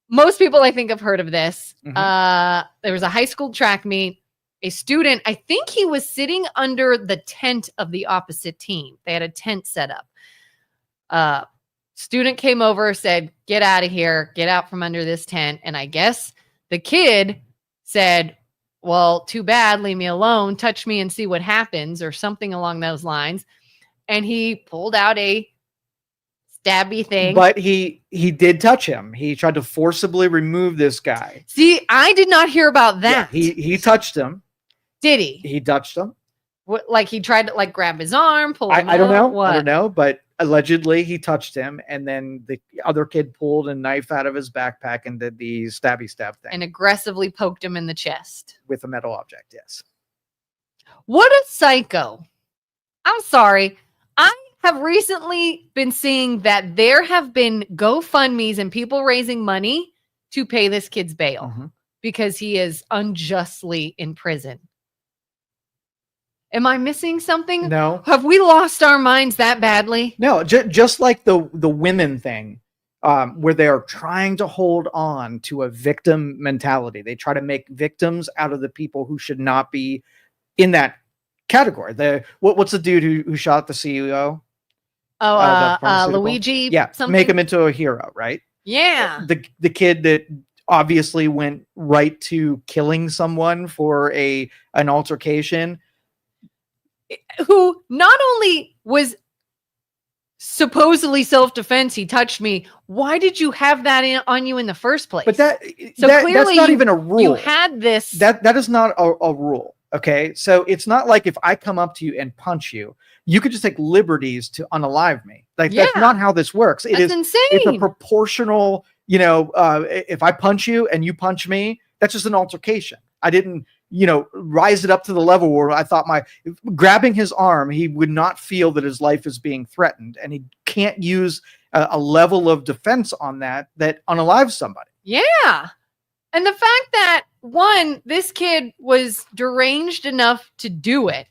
Speaker 2: most people, I think, have heard of this. There was a high school track meet. A student, I think he was sitting under the tent of the opposite team. They had a tent set up. Student came over, said, get out of here, get out from under this tent. And I guess the kid said, well, too bad, leave me alone, touch me and see what happens, or something along those lines. And he pulled out a stabby thing.
Speaker 1: But he did touch him. He tried to forcibly remove this guy.
Speaker 2: See, I did not hear about that.
Speaker 1: Yeah, he touched him.
Speaker 2: Did he?
Speaker 1: He touched him.
Speaker 2: What, like he tried to like grab his arm, pull him
Speaker 1: I don't know.
Speaker 2: What?
Speaker 1: I don't know, but allegedly he touched him, and then the other kid pulled a knife out of his backpack and did the stabby stab thing.
Speaker 2: And aggressively poked him in the chest.
Speaker 1: With a metal object, yes.
Speaker 2: What a psycho. I'm sorry. I have recently been seeing that there have been GoFundMes and people raising money to pay this kid's bail because he is unjustly in prison. Am I missing something?
Speaker 1: No.
Speaker 2: Have we lost our minds that badly?
Speaker 1: No, just like the women thing, where they are trying to hold on to a victim mentality. They try to make victims out of the people who should not be in that category. What's the dude who shot the CEO?
Speaker 2: Oh, Luigi.
Speaker 1: Yeah, make him into a hero, right?
Speaker 2: Yeah.
Speaker 1: The kid that obviously went right to killing someone for an altercation.
Speaker 2: Who not only was supposedly self-defense, he touched me. Why did you have that on you in the first place?
Speaker 1: But
Speaker 2: clearly
Speaker 1: that's not even a rule.
Speaker 2: You had this.
Speaker 1: That is not a rule. Okay. So it's not like if I come up to you and punch you, you could just take liberties to unalive me. Like that's not how this works.
Speaker 2: That's insane.
Speaker 1: It's a proportional, if I punch you and you punch me, that's just an altercation. I didn't, rise it up to the level where I thought grabbing his arm, he would not feel that his life is being threatened, and he can't use a level of defense on that unalives somebody.
Speaker 2: Yeah. And the fact that this kid was deranged enough to do it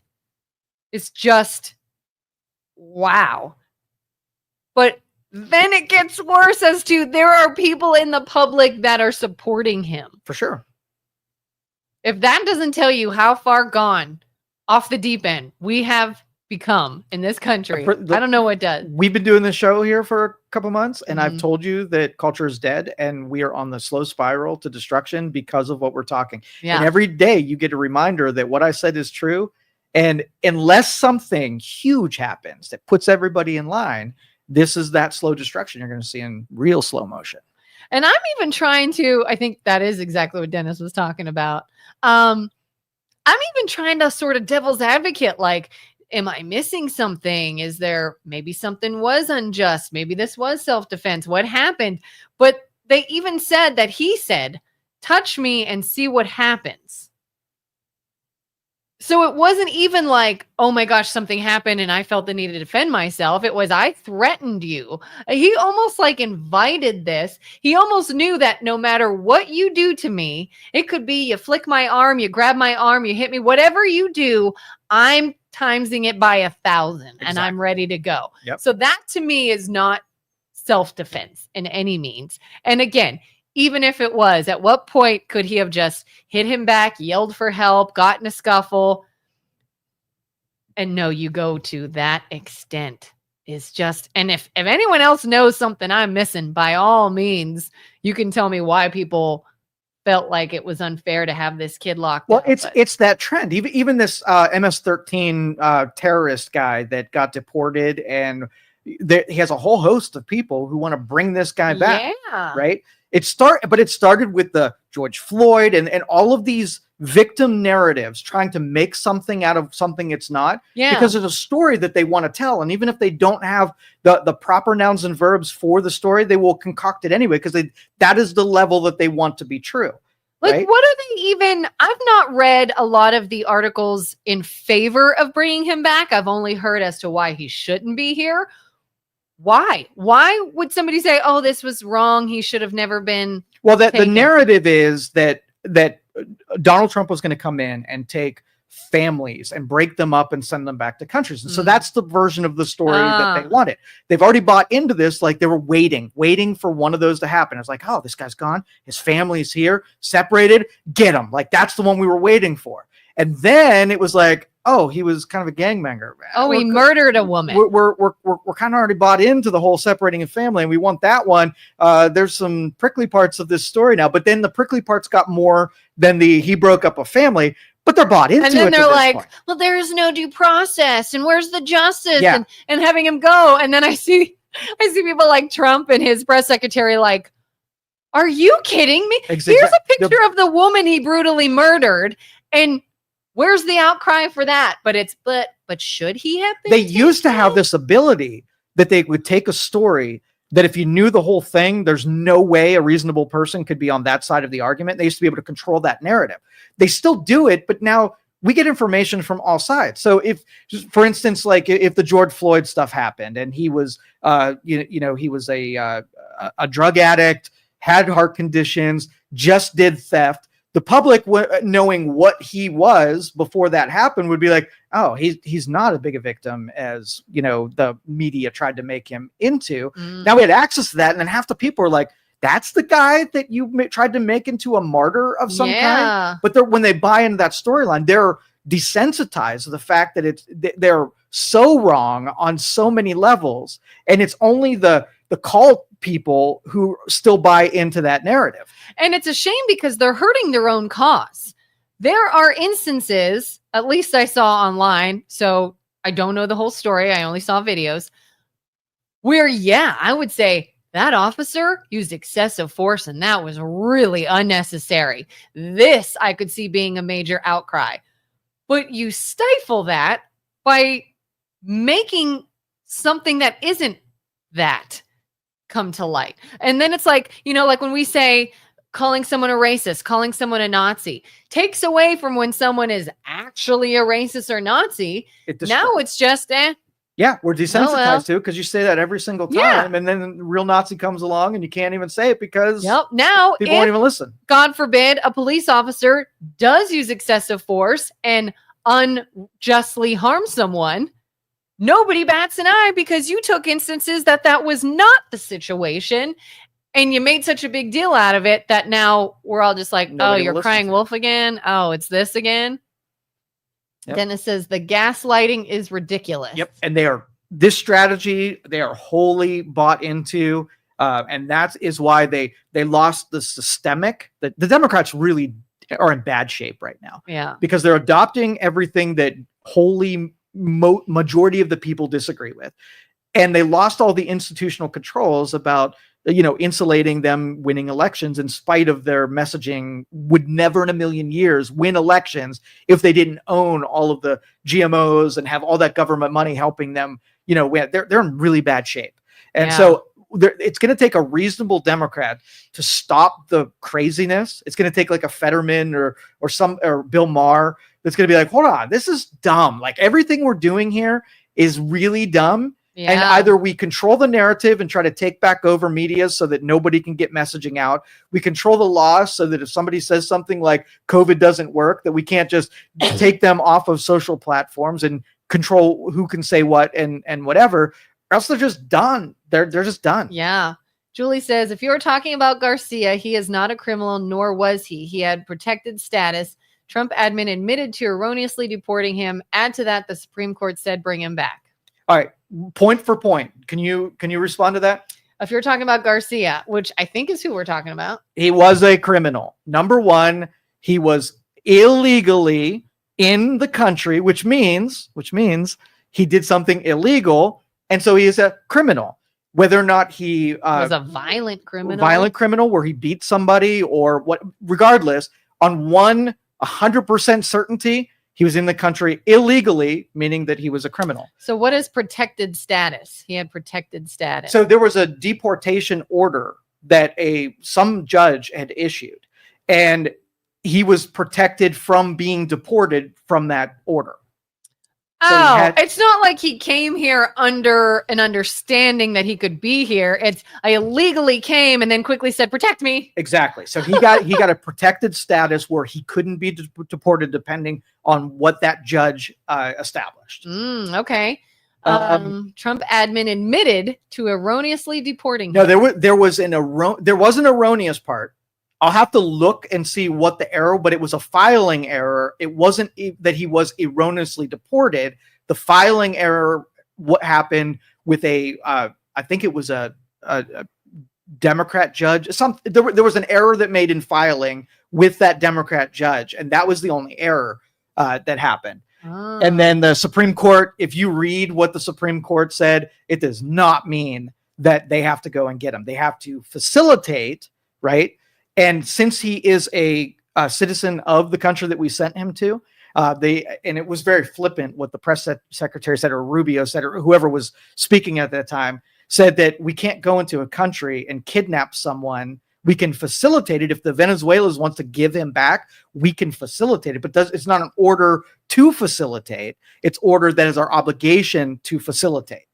Speaker 2: is just wow. But then it gets worse as to there are people in the public that are supporting him.
Speaker 1: For sure.
Speaker 2: If that doesn't tell you how far gone off the deep end we have become in this country, I don't know what does.
Speaker 1: We've been doing this show here for a couple months, and I've told you that culture is dead and we are on the slow spiral to destruction because of what we're talking. Yeah. And every day you get a reminder that what I said is true. And unless something huge happens that puts everybody in line, this is that slow destruction you're going to see in real slow motion.
Speaker 2: And I'm even trying to, I think that is exactly what Dennis was talking about. I'm even trying to sort of devil's advocate, like, am I missing something? Is there maybe something was unjust? Maybe this was self-defense. What happened? But they even said that he said, touch me and see what happens. So it wasn't even like, oh my gosh, something happened and I felt the need to defend myself. It was, I threatened you. He almost like invited this. He almost knew that no matter what you do to me, it could be you flick my arm, you grab my arm, you hit me, whatever you do, I'm timesing it by 1,000 and I'm ready to go.
Speaker 1: Yep.
Speaker 2: So that to me is not self-defense in any means. And again, even if it was, at what point could he have just hit him back, yelled for help, got in a scuffle? And no, you go to that extent is just, and if anyone else knows something I'm missing, by all means, you can tell me why people felt like it was unfair to have this kid locked up.
Speaker 1: Well, it's that trend. Even this MS-13 terrorist guy that got deported, and he has a whole host of people who want to bring this guy back.
Speaker 2: Yeah.
Speaker 1: Right. It started with the George Floyd and all of these victim narratives trying to make something out of something it's not, because it's a story that they want to tell. And even if they don't have the proper nouns and verbs for the story, they will concoct it anyway, because that is the level that they want to be true.
Speaker 2: Like,
Speaker 1: right?
Speaker 2: What are they even? I've not read a lot of the articles in favor of bringing him back. I've only heard as to why he shouldn't be here. Why would somebody say, oh, this was wrong, he should have never been?
Speaker 1: Well, the narrative is that Donald Trump was going to come in and take families and break them up and send them back to countries. And so that's the version of the story that they wanted. They've already bought into this. Like, they were waiting for one of those to happen. It's like, oh, this guy's gone. His family's here, separated. Get him. Like, that's the one we were waiting for. And then it was like, oh, he was kind of a gangbanger.
Speaker 2: Oh, he murdered a woman.
Speaker 1: We're kind of already bought into the whole separating a family, and we want that one. There's some prickly parts of this story now, but then the prickly parts got more than he broke up a family. But they're bought into it.
Speaker 2: And then they're like, well, there's no due process, and where's the justice?
Speaker 1: Yeah.
Speaker 2: And having him go. And then I see people like Trump and his press secretary like, are you kidding me?
Speaker 1: Exactly.
Speaker 2: Here's a picture of the woman he brutally murdered. And where's the outcry for that? But should he have been?
Speaker 1: They used to have this ability that they would take a story that if you knew the whole thing, there's no way a reasonable person could be on that side of the argument. They used to be able to control that narrative. They still do it, but now we get information from all sides. So if, for instance, like if the George Floyd stuff happened and he was, he was a drug addict, had heart conditions, just did theft, the public, knowing what he was before that happened, would be like, oh, he's not as big a victim as, the media tried to make him into. Now we had access to that, and then half the people are like, that's the guy that you tried to make into a martyr of some kind. But when they buy into that storyline, they're desensitized to the fact that they're so wrong on so many levels, and it's only the the cult people who still buy into that narrative.
Speaker 2: And it's a shame because they're hurting their own cause. There are instances, at least I saw online, so I don't know the whole story. I only saw videos where, yeah, I would say that officer used excessive force and that was really unnecessary. This I could see being a major outcry. But you stifle that by making something that isn't that come to light. And then it's like, like when we say calling someone a racist, calling someone a Nazi, takes away from when someone is actually a racist or Nazi. Now it's just,
Speaker 1: yeah, we're desensitized to it because you say that every single time. And then the real Nazi comes along and you can't even say it because
Speaker 2: now
Speaker 1: people won't even listen.
Speaker 2: God forbid a police officer does use excessive force and unjustly harm someone. Nobody bats an eye because you took instances that was not the situation and you made such a big deal out of it that now we're all just like,
Speaker 1: Nobody
Speaker 2: you're crying wolf again. Oh, it's this again. Yep. Dennis says the gaslighting is ridiculous.
Speaker 1: Yep. And this strategy, they are wholly bought into. And that is why they lost the systemic. The Democrats really are in bad shape right now.
Speaker 2: Yeah.
Speaker 1: Because they're adopting everything that wholly majority of the people disagree with. And they lost all the institutional controls about, insulating them winning elections in spite of their messaging would never in a million years win elections if they didn't own all of the GMOs and have all that government money helping them, win. They're in really bad shape. And so it's going to take a reasonable Democrat to stop the craziness. It's going to take like a Fetterman or Bill Maher that's going to be like, hold on, this is dumb. Like everything we're doing here is really dumb. Yeah. And either we control the narrative and try to take back over media so that nobody can get messaging out. We control the laws so that if somebody says something like COVID doesn't work, that we can't just take them off of social platforms and control who can say what and whatever. Or else they're just done. They're just done.
Speaker 2: Yeah. Julie says, if you were talking about Garcia, he is not a criminal, nor was he. He had protected status. Trump admin admitted to erroneously deporting him. Add to that, the Supreme Court said bring him back.
Speaker 1: All right, point for point. Can you respond to that?
Speaker 2: If you're talking about Garcia, which I think is who we're talking about.
Speaker 1: He was a criminal. Number one, he was illegally in the country, which means he did something illegal. And so he is a criminal. Whether or not he
Speaker 2: was a violent criminal
Speaker 1: where he beat somebody or what, regardless, on 100% certainty, he was in the country illegally, meaning that he was a criminal.
Speaker 2: So what is protected status? He had protected status.
Speaker 1: So there was a deportation order that some judge had issued, and he was protected from being deported from that order.
Speaker 2: So it's not like he came here under an understanding that he could be here. It's I illegally came and then quickly said, protect me.
Speaker 1: Exactly. So he got a protected status where he couldn't be deported depending on what that judge established.
Speaker 2: Okay. Trump admin admitted to erroneously deporting
Speaker 1: him.
Speaker 2: No,
Speaker 1: there was an erroneous part. I'll have to look and see what the error, but it was a filing error. It wasn't that he was erroneously deported. The filing error, what happened with I think it was a Democrat judge. There was an error that made in filing with that Democrat judge, and that was the only error that happened. Oh. And then the Supreme Court, if you read what the Supreme Court said, it does not mean that they have to go and get him. They have to facilitate, right? And since he is a citizen of the country that we sent him to, and it was very flippant what the press secretary said, or Rubio said, or whoever was speaking at that time, said that we can't go into a country and kidnap someone. We can facilitate it. If the Venezuelans wants to give him back, we can facilitate it. But it's not an order to facilitate. It's order that is our obligation to facilitate.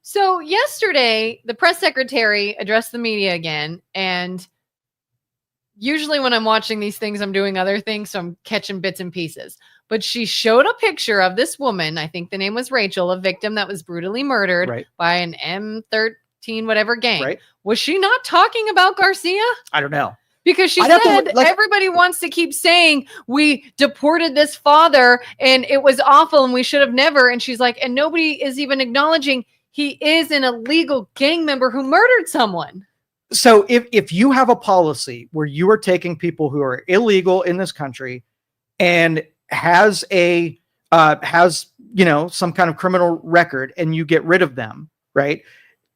Speaker 2: So yesterday, the press secretary addressed the media again, and usually when I'm watching these things, I'm doing other things, so I'm catching bits and pieces. But she showed a picture of this woman, I think the name was Rachel, a victim that was brutally murdered by an M13 whatever gang. Right. Was she not talking about Garcia?
Speaker 1: I don't know.
Speaker 2: Because she said everybody wants to keep saying we deported this father and it was awful and we should have never. And she's like, and nobody is even acknowledging he is an illegal gang member who murdered someone.
Speaker 1: So if you have a policy where you are taking people who are illegal in this country and has some kind of criminal record, and you get rid of them, right?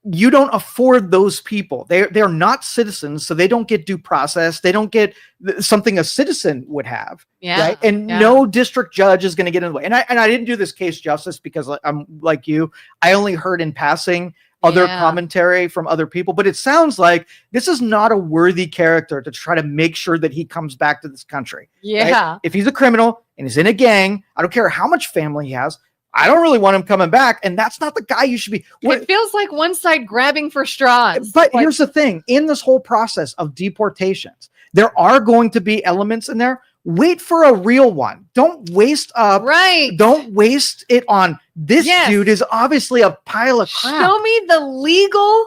Speaker 1: You don't afford those people. They're not citizens, so they don't get due process. They don't get something a citizen would have.
Speaker 2: Yeah.
Speaker 1: Right. And no district judge is going to get in the way. And I didn't do this case justice because I'm like you. I only heard in passing other commentary from other people, but it sounds like this is not a worthy character to try to make sure that he comes back to this country.
Speaker 2: Yeah.
Speaker 1: Right? If he's a criminal and he's in a gang, I don't care how much family he has, I don't really want him coming back. And that's not the guy you should be.
Speaker 2: It feels like one side grabbing for straws.
Speaker 1: But here's the thing. In this whole process of deportations, there are going to be elements in there. Wait for a real one. Don't waste up.
Speaker 2: Right.
Speaker 1: Don't waste it on this dude is obviously a pile of crap.
Speaker 2: Show me the legal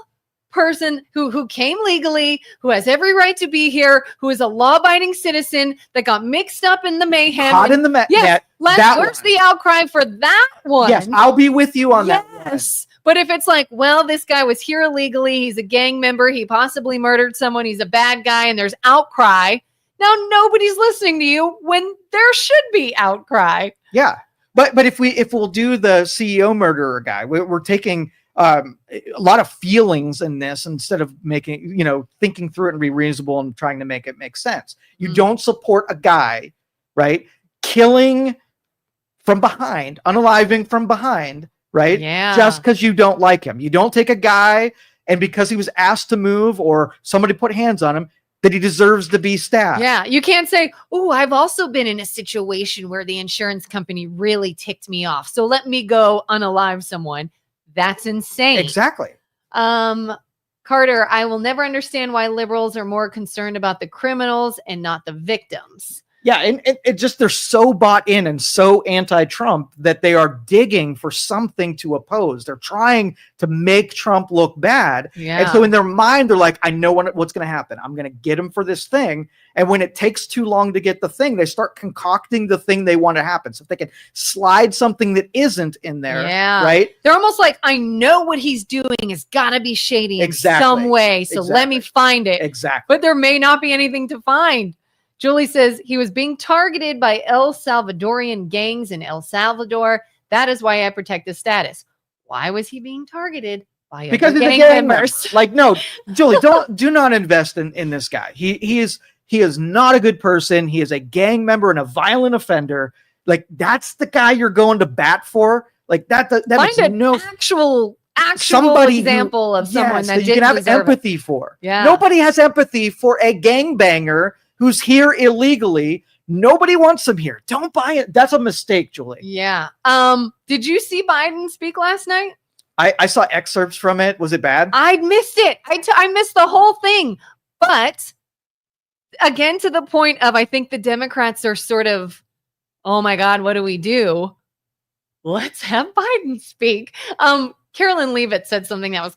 Speaker 2: person who came legally, who has every right to be here, who is a law-abiding citizen that got mixed up in the mayhem.
Speaker 1: Caught in the net.
Speaker 2: Where's the outcry for that one?
Speaker 1: Yes, I'll be with you on that one.
Speaker 2: Yes. But if it's like, well, this guy was here illegally, he's a gang member, he possibly murdered someone, he's a bad guy, and there's outcry. Now nobody's listening to you when there should be outcry.
Speaker 1: Yeah. But if we'll do the CEO murderer guy, we're taking a lot of feelings in this instead of making, thinking through it and be reasonable and trying to make it make sense. You don't support a guy, right? Killing from behind, unaliving from behind, right?
Speaker 2: Yeah.
Speaker 1: Just because you don't like him. You don't take a guy and because he was asked to move or somebody put hands on him, that he deserves to be stabbed.
Speaker 2: Yeah. You can't say, oh, I've also been in a situation where the insurance company really ticked me off, so let me go unalive someone. That's insane.
Speaker 1: Exactly.
Speaker 2: Carter, I will never understand why liberals are more concerned about the criminals and not the victims.
Speaker 1: Yeah, and it just, they're so bought in and so anti-Trump that they are digging for something to oppose. They're trying to make Trump look bad.
Speaker 2: Yeah.
Speaker 1: And so in their mind, they're like, I know what's going to happen. I'm going to get him for this thing. And when it takes too long to get the thing, they start concocting the thing they want to happen. So if they can slide something that isn't in there, right?
Speaker 2: They're almost like, I know what he's doing has got to be shady in some way. So let me find it.
Speaker 1: Exactly.
Speaker 2: But there may not be anything to find. Julie says he was being targeted by El Salvadorian gangs in El Salvador. That is why I protect his status. Why was he being targeted by
Speaker 1: because
Speaker 2: other gang members?
Speaker 1: Like, no, Julie, do not invest in this guy. He is not a good person. He is a gang member and a violent offender. Like, that's the guy you're going to bat for. Like that
Speaker 2: Find an actual example of someone that
Speaker 1: you can have empathy for.
Speaker 2: Yeah.
Speaker 1: Nobody has empathy for a gangbanger who's here illegally. Nobody wants him here. Don't buy it. That's a mistake, Julie.
Speaker 2: Yeah. Did you see Biden speak last night?
Speaker 1: I saw excerpts from it. Was it bad?
Speaker 2: I missed it. I missed the whole thing. But again, to the point of, I think the Democrats are sort of, oh my God, what do we do? Let's have Biden speak. Carolyn Leavitt said something that was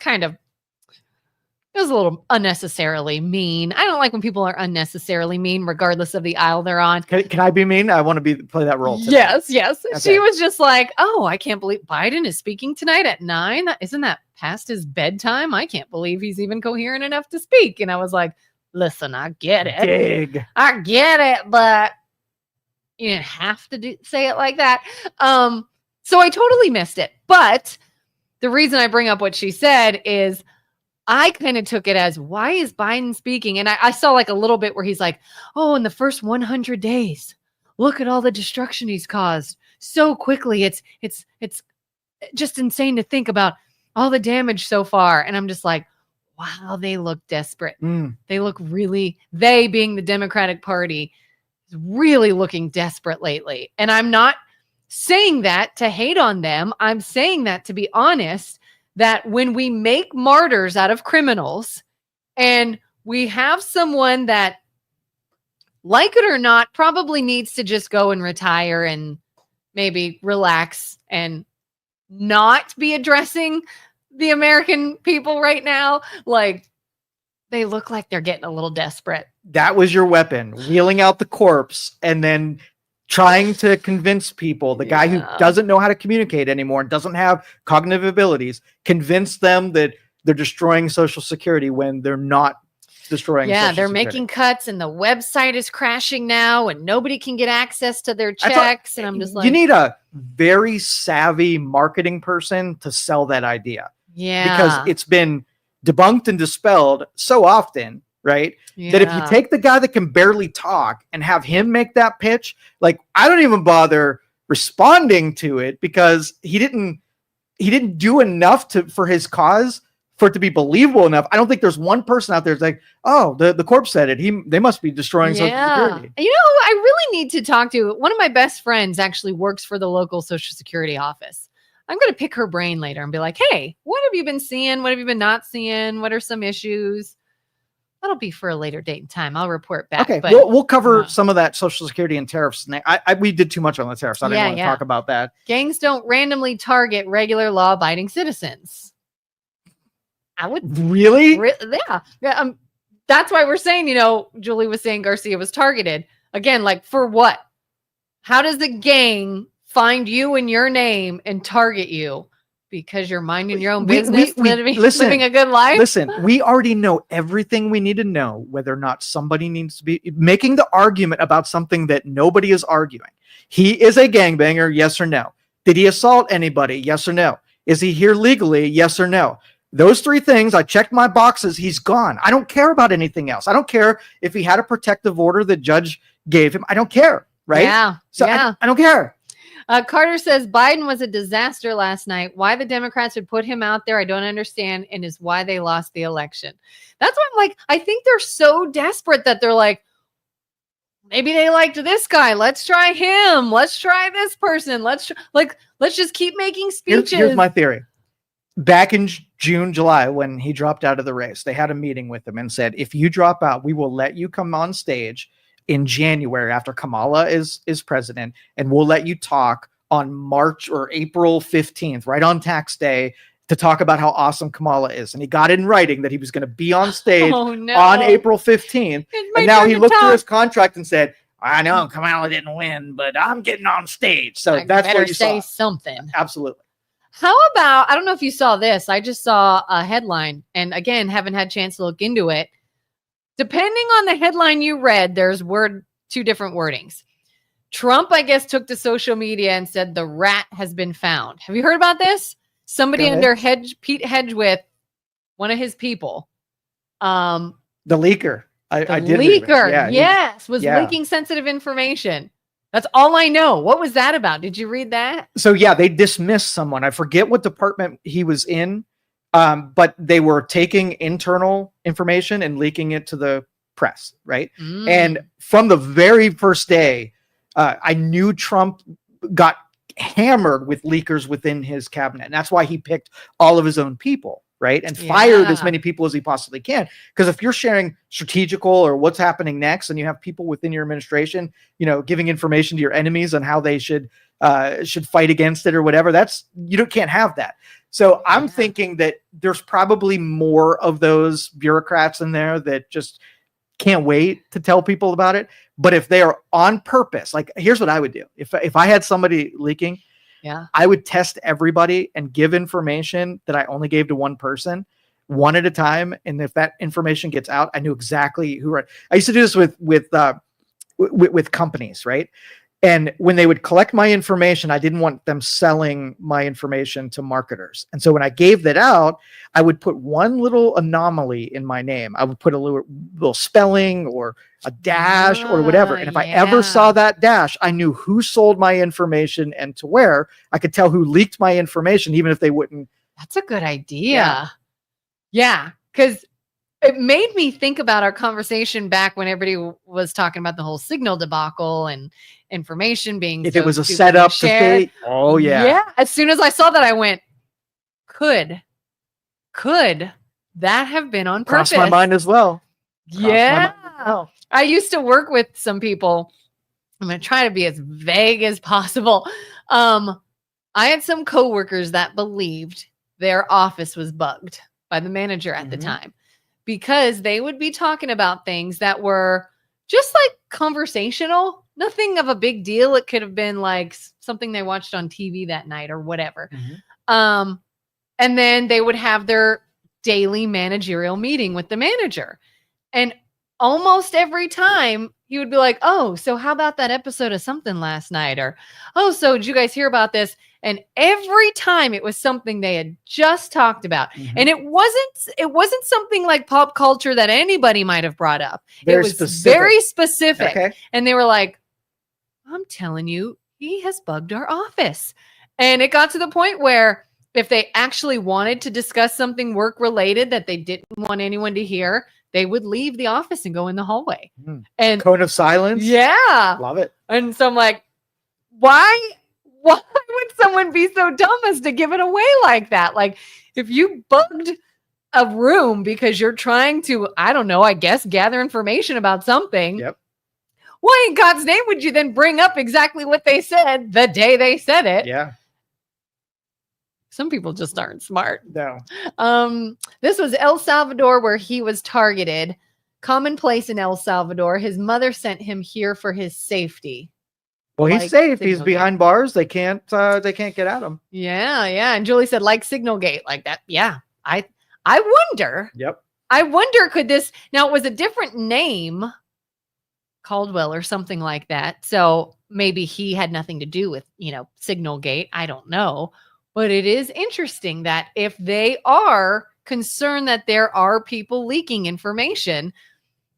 Speaker 2: it was a little unnecessarily mean. I don't like when people are unnecessarily mean, regardless of the aisle they're on.
Speaker 1: Can I be mean? I want to play that role today.
Speaker 2: Yes.
Speaker 1: Okay.
Speaker 2: She was just like, oh, I can't believe Biden is speaking tonight at 9. Isn't that past his bedtime? I can't believe he's even coherent enough to speak. And I was like, listen, I get it. I get it, but you didn't have to say it like that. So I totally missed it. But the reason I bring up what she said is I kind of took it as, why is Biden speaking? And I saw like a little bit where he's like, oh, in the first 100 days, look at all the destruction he's caused so quickly. It's just insane to think about all the damage so far. And I'm just like, wow, they look desperate. They look they being the Democratic Party, is really looking desperate lately. And I'm not saying that to hate on them. I'm saying that to be honest, that when we make martyrs out of criminals and we have someone that, like it or not, probably needs to just go and retire and maybe relax and not be addressing the American people right now, like, they look like they're getting a little desperate.
Speaker 1: That was your weapon, wheeling out the corpse and then trying to convince people, the guy who doesn't know how to communicate anymore and doesn't have cognitive abilities, convince them that they're destroying Social Security when they're not destroying Social
Speaker 2: they're
Speaker 1: Security.
Speaker 2: making cuts and the website is crashing now and nobody can get access to their checks. And I'm just like,
Speaker 1: you need a very savvy marketing person to sell that idea.
Speaker 2: Yeah.
Speaker 1: Because it's been debunked and dispelled so often, right?
Speaker 2: Yeah.
Speaker 1: That if you take the guy that can barely talk and have him make that pitch, like I don't even bother responding to it because he didn't do enough for his cause for it to be believable enough. I don't think there's one person out there that's like, oh, the corp said it. They must be destroying Social Security.
Speaker 2: You know who I really need to talk to? One of my best friends actually works for the local Social Security office. I'm going to pick her brain later and be like, hey, what have you been seeing? What have you been not seeing? What are some issues? That'll be for a later date and time. I'll report back.
Speaker 1: Okay,
Speaker 2: but
Speaker 1: we'll cover some of that Social Security and tariffs. We did too much on the tariffs. I didn't want to talk about that.
Speaker 2: Gangs don't randomly target regular law-abiding citizens. I would
Speaker 1: really?
Speaker 2: Yeah. That's why we're saying, Julie was saying Garcia was targeted again. Like for what? How does the gang find you and your name and target you? Because you're minding your own business, living a good life.
Speaker 1: Listen, we already know everything we need to know, whether or not somebody needs to be making the argument about something that nobody is arguing. He is a gangbanger, yes or no? Did he assault anybody? Yes or no? Is he here legally? Yes or no? Those three things, I checked my boxes. He's gone. I don't care about anything else. I don't care if he had a protective order the judge gave him. I don't care. Right?
Speaker 2: Yeah.
Speaker 1: So I don't care.
Speaker 2: Carter says Biden was a disaster last night. Why the Democrats would put him out there, I don't understand, and is why they lost the election. That's why I'm like, I think they're so desperate that they're like, maybe they liked this guy. Let's try him. Let's try this person. Let's just keep making speeches.
Speaker 1: Here's my theory. Back in June, July, when he dropped out of the race, they had a meeting with him and said, if you drop out, we will let you come on stage in January after Kamala is president, and we'll let you talk on March or April 15th, right on tax day, to talk about how awesome Kamala is. And he got it in writing that he was going to be on stage on April 15th. And now he looked through his contract and said, I know Kamala didn't win, but I'm getting on stage. So that's what you
Speaker 2: say
Speaker 1: saw.
Speaker 2: Something.
Speaker 1: Absolutely.
Speaker 2: How about, I don't know if you saw this. I just saw a headline, and again, haven't had a chance to look into it. Depending on the headline you read, there's two different wordings. Trump, I guess, took to social media and said the rat has been found. Have you heard about this? Somebody under Pete Hedgewith, one of his people.
Speaker 1: The leaker. I did.
Speaker 2: Leaker, yes, was leaking sensitive information. That's all I know. What was that about? Did you read that?
Speaker 1: So they dismissed someone. I forget what department he was in. But they were taking internal information and leaking it to the press, right? And from the very first day, I knew Trump got hammered with leakers within his cabinet. And that's why he picked all of his own people, right? And fired as many people as he possibly can. Because if you're sharing strategical or what's happening next, and you have people within your administration, giving information to your enemies on how they should fight against it or whatever, can't have that. So I'm thinking that there's probably more of those bureaucrats in there that just can't wait to tell people about it. But if they are on purpose, like here's what I would do. If I had somebody leaking, I would test everybody and give information that I only gave to one person, one at a time. And if that information gets out, I knew exactly who. I used to do this with companies, right? And when they would collect my information, I didn't want them selling my information to marketers. And so when I gave that out, I would put one little anomaly in my name. I would put a little spelling or a dash or whatever. And if I ever saw that dash, I knew who sold my information and to where. I could tell who leaked my information, even if they wouldn't.
Speaker 2: That's a good idea. Yeah. Because it made me think about our conversation back when everybody was talking about the whole Signal debacle and information being.
Speaker 1: If it was a setup to fake. Oh, yeah.
Speaker 2: Yeah. As soon as I saw that, I went, could that have been on purpose?
Speaker 1: Crossed my mind as well.
Speaker 2: Yeah. I used to work with some people. I'm going to try to be as vague as possible. I had some coworkers that believed their office was bugged by the manager at the time, because they would be talking about things that were just like conversational, nothing of a big deal. It could have been like something they watched on TV that night or whatever.
Speaker 1: Mhm.
Speaker 2: And then they would have their daily managerial meeting with the manager. And almost every time he would be like, oh, so how about that episode of something last night? Or, oh, so did you guys hear about this? And every time it was something they had just talked about.
Speaker 1: Mhm.
Speaker 2: And it wasn't something like pop culture that anybody might have brought up.
Speaker 1: Very
Speaker 2: it was
Speaker 1: specific.
Speaker 2: very specific.
Speaker 1: Okay.
Speaker 2: And they were like, I'm telling you, he has bugged our office. And it got to the point where if they actually wanted to discuss something work related that they didn't want anyone to hear, they would leave the office and go in the hallway. And
Speaker 1: Cone of silence.
Speaker 2: yeah.
Speaker 1: Love it.
Speaker 2: And so I'm like, why would someone be so dumb as to give it away like that? Like, if you bugged a room because you're trying to, I don't know, I guess, gather information about something.
Speaker 1: Yep.
Speaker 2: Why in God's name would you then bring up exactly what they said the day they said it?
Speaker 1: Yeah.
Speaker 2: Some people just aren't smart.
Speaker 1: No.
Speaker 2: This was El Salvador where he was targeted. Commonplace in El Salvador. His mother sent him here for his safety.
Speaker 1: Well, he's
Speaker 2: Like
Speaker 1: safe. He's
Speaker 2: Signal
Speaker 1: behind bars. They can't get at him.
Speaker 2: Yeah. And Julie said, like Signal Gate, like that. Yeah. I wonder.
Speaker 1: Yep.
Speaker 2: I wonder, could this now it was a different name, Caldwell or something like that. So maybe he had nothing to do with, Signal Gate. I don't know. But it is interesting that if they are concerned that there are people leaking information,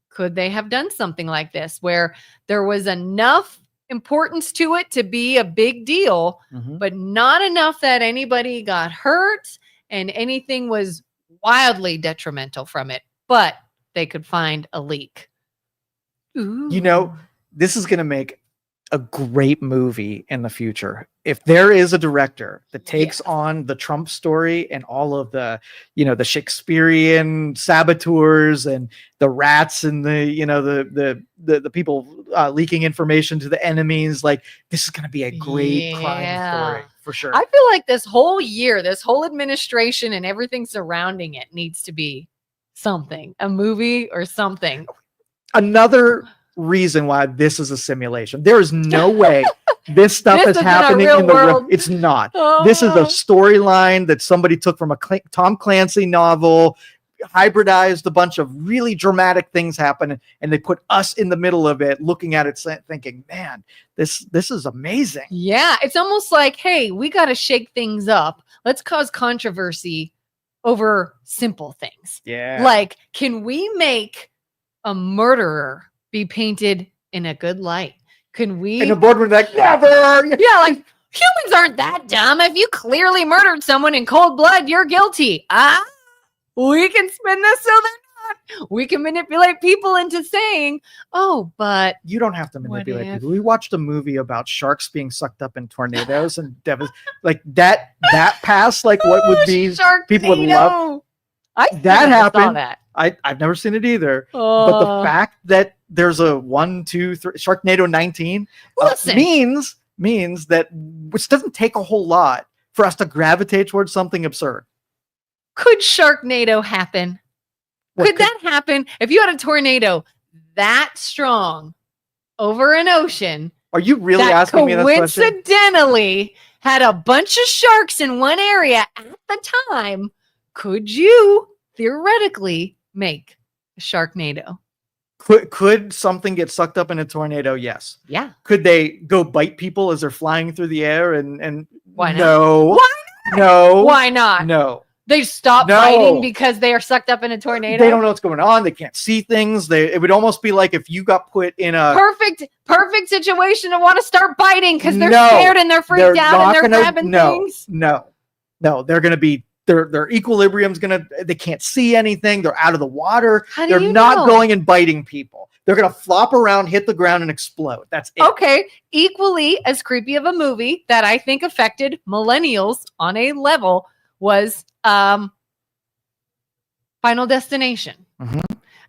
Speaker 2: could they have done something like this where there was enough importance to it to be a big deal, but not enough that anybody got hurt and anything was wildly detrimental from it, but they could find a leak. Ooh.
Speaker 1: This is going to make a great movie in the future. If there is a director that takes on the Trump story and all of the, the Shakespearean saboteurs and the rats and the people leaking information to the enemies, like this is going to be a great crime story for sure.
Speaker 2: I feel like this whole year, this whole administration and everything surrounding it needs to be something, a movie or something.
Speaker 1: Another reason why this is a simulation. There is no way this stuff is happening in the world. It's not. This is a storyline that somebody took from a Tom Clancy novel, hybridized a bunch of really dramatic things happen, and they put us in the middle of it, looking at it, thinking, "Man, this is amazing."
Speaker 2: Yeah, it's almost like, hey, we got to shake things up. Let's cause controversy over simple things.
Speaker 1: Yeah,
Speaker 2: like, can we make a murderer be painted in a good light? Can we?
Speaker 1: And the boardroom like, never.
Speaker 2: Yeah, like humans aren't that dumb. If you clearly murdered someone in cold blood, you're guilty. We can spin this so they're not. We can manipulate people into saying, "Oh, but
Speaker 1: you don't have to manipulate people." We watched a movie about sharks being sucked up in tornadoes and like that passed. Like what would be
Speaker 2: Sharknado.
Speaker 1: People would love. That happened.
Speaker 2: That.
Speaker 1: I've never seen it either. But the fact that there's a 1, 2, 3 Sharknado 19 means that which doesn't take a whole lot for us to gravitate towards something absurd.
Speaker 2: Could Sharknado happen? Could that happen if you had a tornado that strong over an ocean?
Speaker 1: Are you really asking me this question?
Speaker 2: Coincidentally had a bunch of sharks in one area at the time. Could you theoretically make a Sharknado?
Speaker 1: Could something get sucked up in a tornado? Yes.
Speaker 2: Yeah.
Speaker 1: Could they go bite people as they're flying through the air? And
Speaker 2: why not?
Speaker 1: No.
Speaker 2: Why not?
Speaker 1: No.
Speaker 2: Why not?
Speaker 1: No.
Speaker 2: They stop fighting because they are sucked up in a tornado.
Speaker 1: They don't know what's going on. They can't see things. It would almost be like if you got put in a
Speaker 2: perfect situation to want to start biting because they're scared and they're freaked out and they're grabbing things.
Speaker 1: No. They're going to be. Their equilibrium's they can't see anything. They're out of the water. They're not going and biting people. They're going to flop around, hit the ground, and explode. That's it.
Speaker 2: Okay. Equally as creepy of a movie that I think affected millennials on a level was Final Destination.
Speaker 1: Mm-hmm.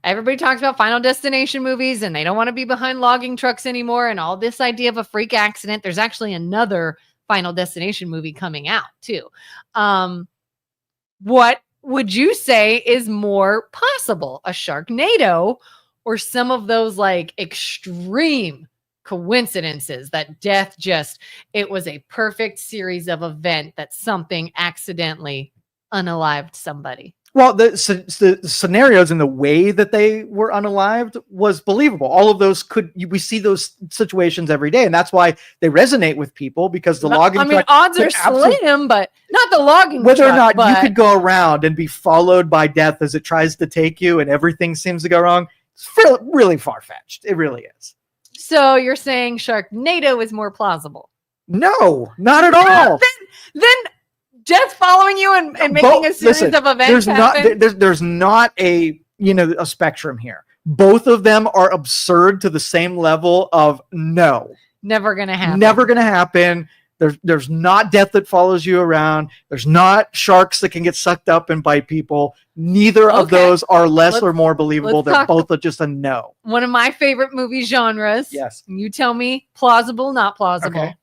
Speaker 2: Everybody talks about Final Destination movies and they don't want to be behind logging trucks anymore and all this idea of a freak accident. There's actually another Final Destination movie coming out too. What would you say is more possible, a Sharknado or some of those like extreme coincidences, that death it was a perfect series of event that something accidentally unalived somebody.
Speaker 1: Well, the scenarios and the way that they were unalived was believable. All of those we see those situations every day, and that's why they resonate with people, because the logging truck.
Speaker 2: Odds are slim, but not the logging
Speaker 1: whether
Speaker 2: truck,
Speaker 1: or not you could go around and be followed by death as it tries to take you, and everything seems to go wrong. It's really far-fetched. It really is.
Speaker 2: So you're saying Sharknado is more plausible?
Speaker 1: No, not at all.
Speaker 2: Then death following you and making a series of events happen?
Speaker 1: There's not a spectrum here. Both of them are absurd to the same level of no.
Speaker 2: Never gonna happen.
Speaker 1: Never gonna happen. There's not death that follows you around. There's not sharks that can get sucked up and bite people. Neither of those are less or more believable. They're both just a no.
Speaker 2: One of my favorite movie genres.
Speaker 1: Yes.
Speaker 2: You tell me plausible, not plausible.
Speaker 1: Okay.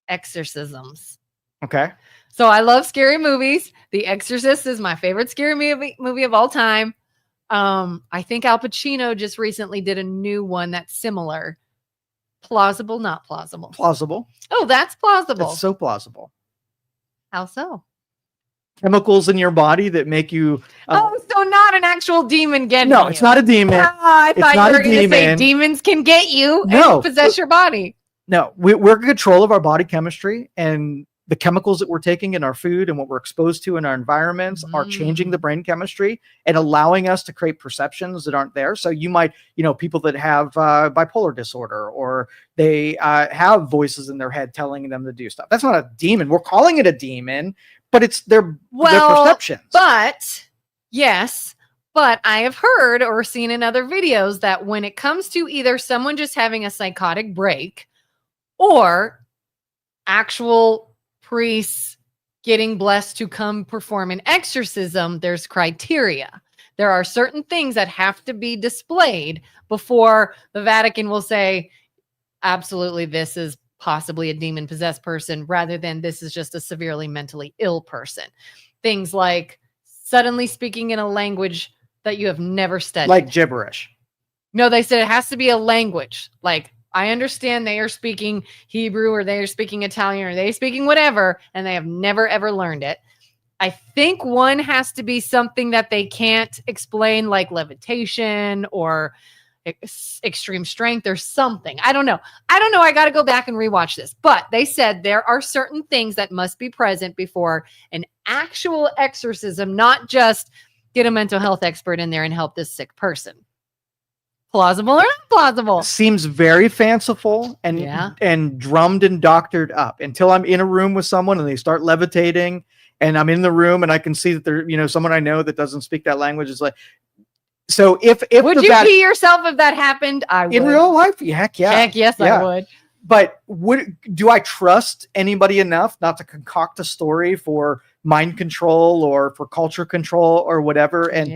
Speaker 2: Exorcisms.
Speaker 1: Okay.
Speaker 2: So I love scary movies. The Exorcist is my favorite scary movie of all time. I think Al Pacino just recently did a new one that's similar. Plausible, not plausible?
Speaker 1: Plausible.
Speaker 2: Oh, that's plausible.
Speaker 1: It's so plausible.
Speaker 2: How so?
Speaker 1: Chemicals in your body that make you.
Speaker 2: So not an actual demon getting
Speaker 1: No,
Speaker 2: you.
Speaker 1: it's not a demon.
Speaker 2: I thought you were going to say demons can get you and possess your body.
Speaker 1: No, we're in control of our body chemistry, and the chemicals that we're taking in our food and what we're exposed to in our environments are changing the brain chemistry and allowing us to create perceptions that aren't there. So you might, people that have bipolar disorder, or they have voices in their head telling them to do stuff. That's not a demon. We're calling it a demon, but it's their perceptions. But
Speaker 2: yes, but I have heard or seen in other videos that when it comes to either someone just having a psychotic break or actual priests getting blessed to come perform an exorcism, there's criteria. There are certain things that have to be displayed before the Vatican will say, absolutely, this is possibly a demon-possessed person, rather than this is just a severely mentally ill person. Things like suddenly speaking in a language that you have never studied.
Speaker 1: Like gibberish.
Speaker 2: No, they said it has to be a language. Like, I understand they are speaking Hebrew, or they are speaking Italian, or they are speaking whatever, and they have never, ever learned it. I think one has to be something that they can't explain, like levitation or extreme strength or something. I don't know. I got to go back and rewatch this. But they said there are certain things that must be present before an actual exorcism, not just get a mental health expert in there and help this sick person. Plausible or not plausible?
Speaker 1: Seems very fanciful and drummed and doctored up, until I'm in a room with someone and they start levitating, and I'm in the room and I can see that they're, someone I know that doesn't speak that language is like. So if
Speaker 2: would you pee yourself if that happened? I would.
Speaker 1: In real life, heck yeah.
Speaker 2: Heck yes, yeah. I would.
Speaker 1: But do I trust anybody enough not to concoct a story for mind control or for culture control or whatever? And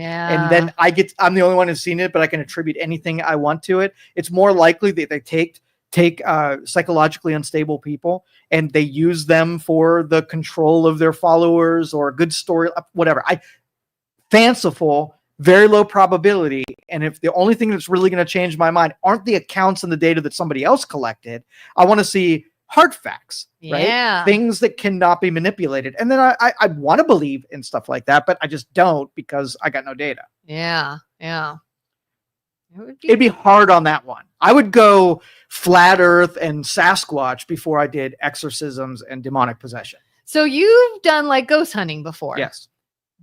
Speaker 1: then I'm the only one who's seen it, but I can attribute anything I want to it. It's more likely that they take psychologically unstable people and they use them for the control of their followers or a good story, whatever. Fanciful. Very low probability. And if the only thing that's really going to change my mind aren't the accounts and the data that somebody else collected, I want to see hard facts, right? Things that cannot be manipulated. And then I want to believe in stuff like that, but I just don't, because I got no data.
Speaker 2: Yeah.
Speaker 1: It'd be hard on that one. I would go flat earth and Sasquatch before I did exorcisms and demonic possession.
Speaker 2: So you've done like ghost hunting before?
Speaker 1: Yes.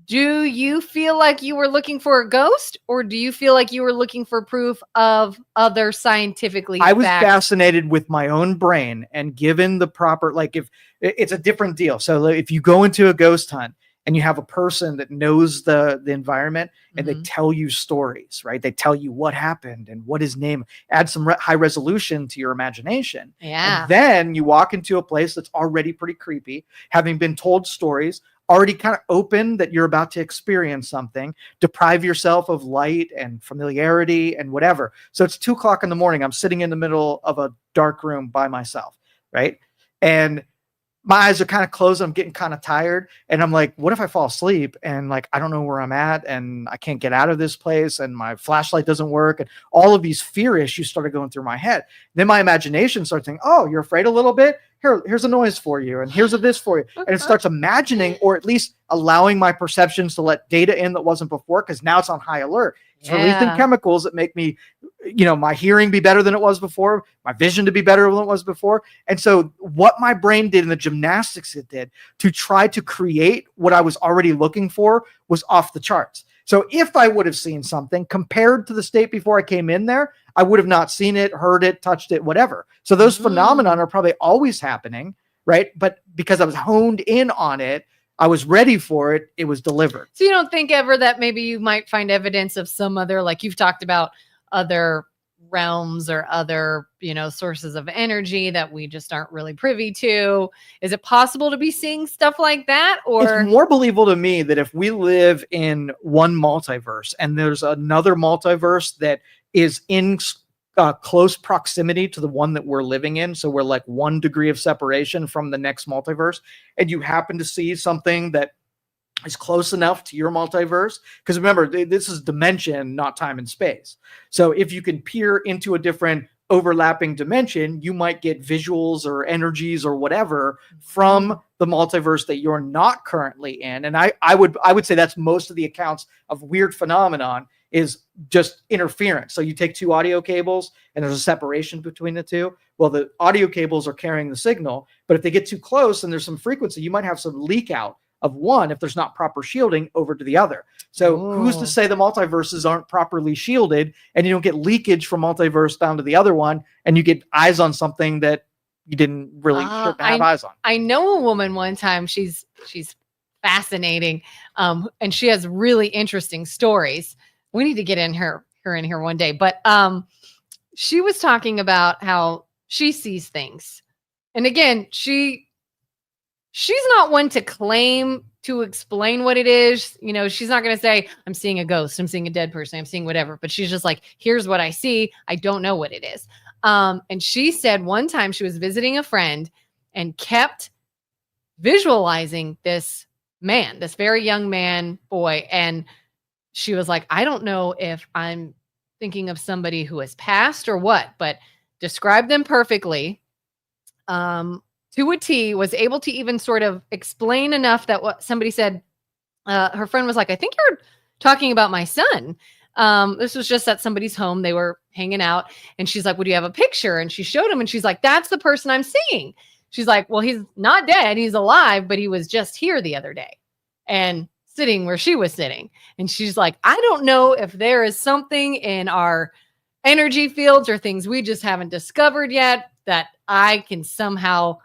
Speaker 2: Do you feel like you were looking for a ghost, or do you feel like you were looking for proof of other scientifically?
Speaker 1: I was fascinated with my own brain, and given the proper, if it's a different deal. So if you go into a ghost hunt and you have a person that knows the environment and they tell you stories, right? They tell you what happened and what his name, add some high resolution to your imagination.
Speaker 2: Yeah.
Speaker 1: And then you walk into a place that's already pretty creepy, having been told stories, already kind of open that you're about to experience something, deprive yourself of light and familiarity and whatever. So it's 2:00 in the morning. I'm sitting in the middle of a dark room by myself, right? And my eyes are kind of closed. I'm getting kind of tired. And I'm like, what if I fall asleep and like, I don't know where I'm at and I can't get out of this place and my flashlight doesn't work. And all of these fear issues started going through my head. Then my imagination started thinking, oh, you're afraid a little bit? Here's a noise for you. And here's a this for you. And it starts imagining, or at least allowing my perceptions to let data in that wasn't before. Cause now it's on high alert. It's releasing chemicals that make me, my hearing be better than it was before, my vision to be better than it was before. And so what my brain did and the gymnastics it did to try to create what I was already looking for was off the charts. So if I would have seen something compared to the state before I came in there, I would have not seen it, heard it, touched it, whatever. So those phenomena are probably always happening, right? But because I was honed in on it, I was ready for it. It was delivered.
Speaker 2: So you don't think ever that maybe you might find evidence of some other, like you've talked about other realms or other, sources of energy that we just aren't really privy to? Is it possible to be seeing stuff like that? Or
Speaker 1: it's more believable to me that if we live in one multiverse and there's another multiverse that is in close proximity to the one that we're living in. So we're like 1 degree of separation from the next multiverse. And you happen to see something that is close enough to your multiverse. Because remember, this is dimension, not time and space. So if you can peer into a different overlapping dimension, you might get visuals or energies or whatever from the multiverse that you're not currently in. And I would say that's most of the accounts of weird phenomenon is just interference. So you take 2 audio cables and there's a separation between the 2. Well, the audio cables are carrying the signal, but if they get too close and there's some frequency, you might have some leak out of one if there's not proper shielding over to the other. So who's to say the multiverses aren't properly shielded and you don't get leakage from multiverse down to the other one and you get eyes on something that you didn't really shouldn't have eyes on.
Speaker 2: I know a woman one time, she's fascinating, and she has really interesting stories. We need to get her in here one day. But she was talking about how she sees things. And again, she's not one to claim to explain what it is. She's not going to say, I'm seeing a ghost, I'm seeing a dead person, I'm seeing whatever. But she's just like, here's what I see. I don't know what it is. And she said one time she was visiting a friend and kept visualizing this man, this very young man, boy. And she was like, I don't know if I'm thinking of somebody who has passed or what, but described them perfectly to a T, was able to even sort of explain enough that what somebody said, her friend was like, I think you're talking about my son. This was just at somebody's home. They were hanging out and she's like, would you have a picture? And she showed him and she's like, that's the person I'm seeing. She's like, well, he's not dead. He's alive, but he was just here the other day. And sitting where she was sitting. And she's like, I don't know if there is something in our energy fields or things we just haven't discovered yet that I can somehow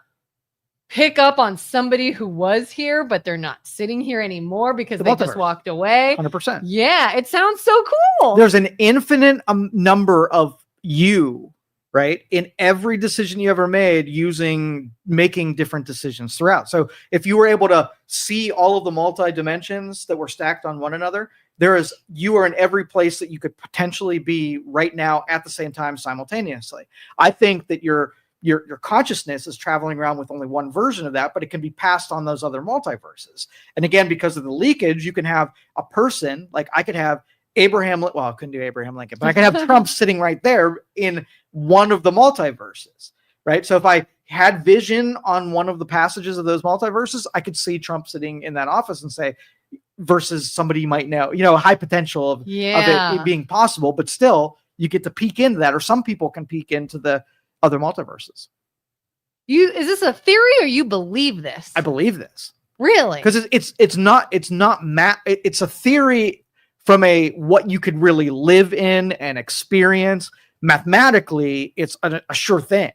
Speaker 2: pick up on somebody who was here, but they're not sitting here anymore because they just walked away.
Speaker 1: 100%.
Speaker 2: Yeah, it sounds so cool.
Speaker 1: There's an infinite number of you, right? In every decision you ever made making different decisions throughout. So if you were able to see all of the multi-dimensions that were stacked on one another, you are in every place that you could potentially be right now at the same time simultaneously. I think that your consciousness is traveling around with only one version of that, but it can be passed on those other multiverses. And again, because of the leakage, you can have a person, like I could have Abraham, well, I couldn't do Abraham Lincoln, but I could have Trump sitting right there in one of the multiverses, right? So if I had vision on one of the passages of those multiverses, I could see Trump sitting in that office and say, versus somebody you might know, high potential of it being possible, but still you get to peek into that, or some people can peek into the other multiverses.
Speaker 2: Is this a theory or you believe this?
Speaker 1: I believe this.
Speaker 2: Really?
Speaker 1: Because it's a theory from what you could really live in and experience. Mathematically, it's a sure thing.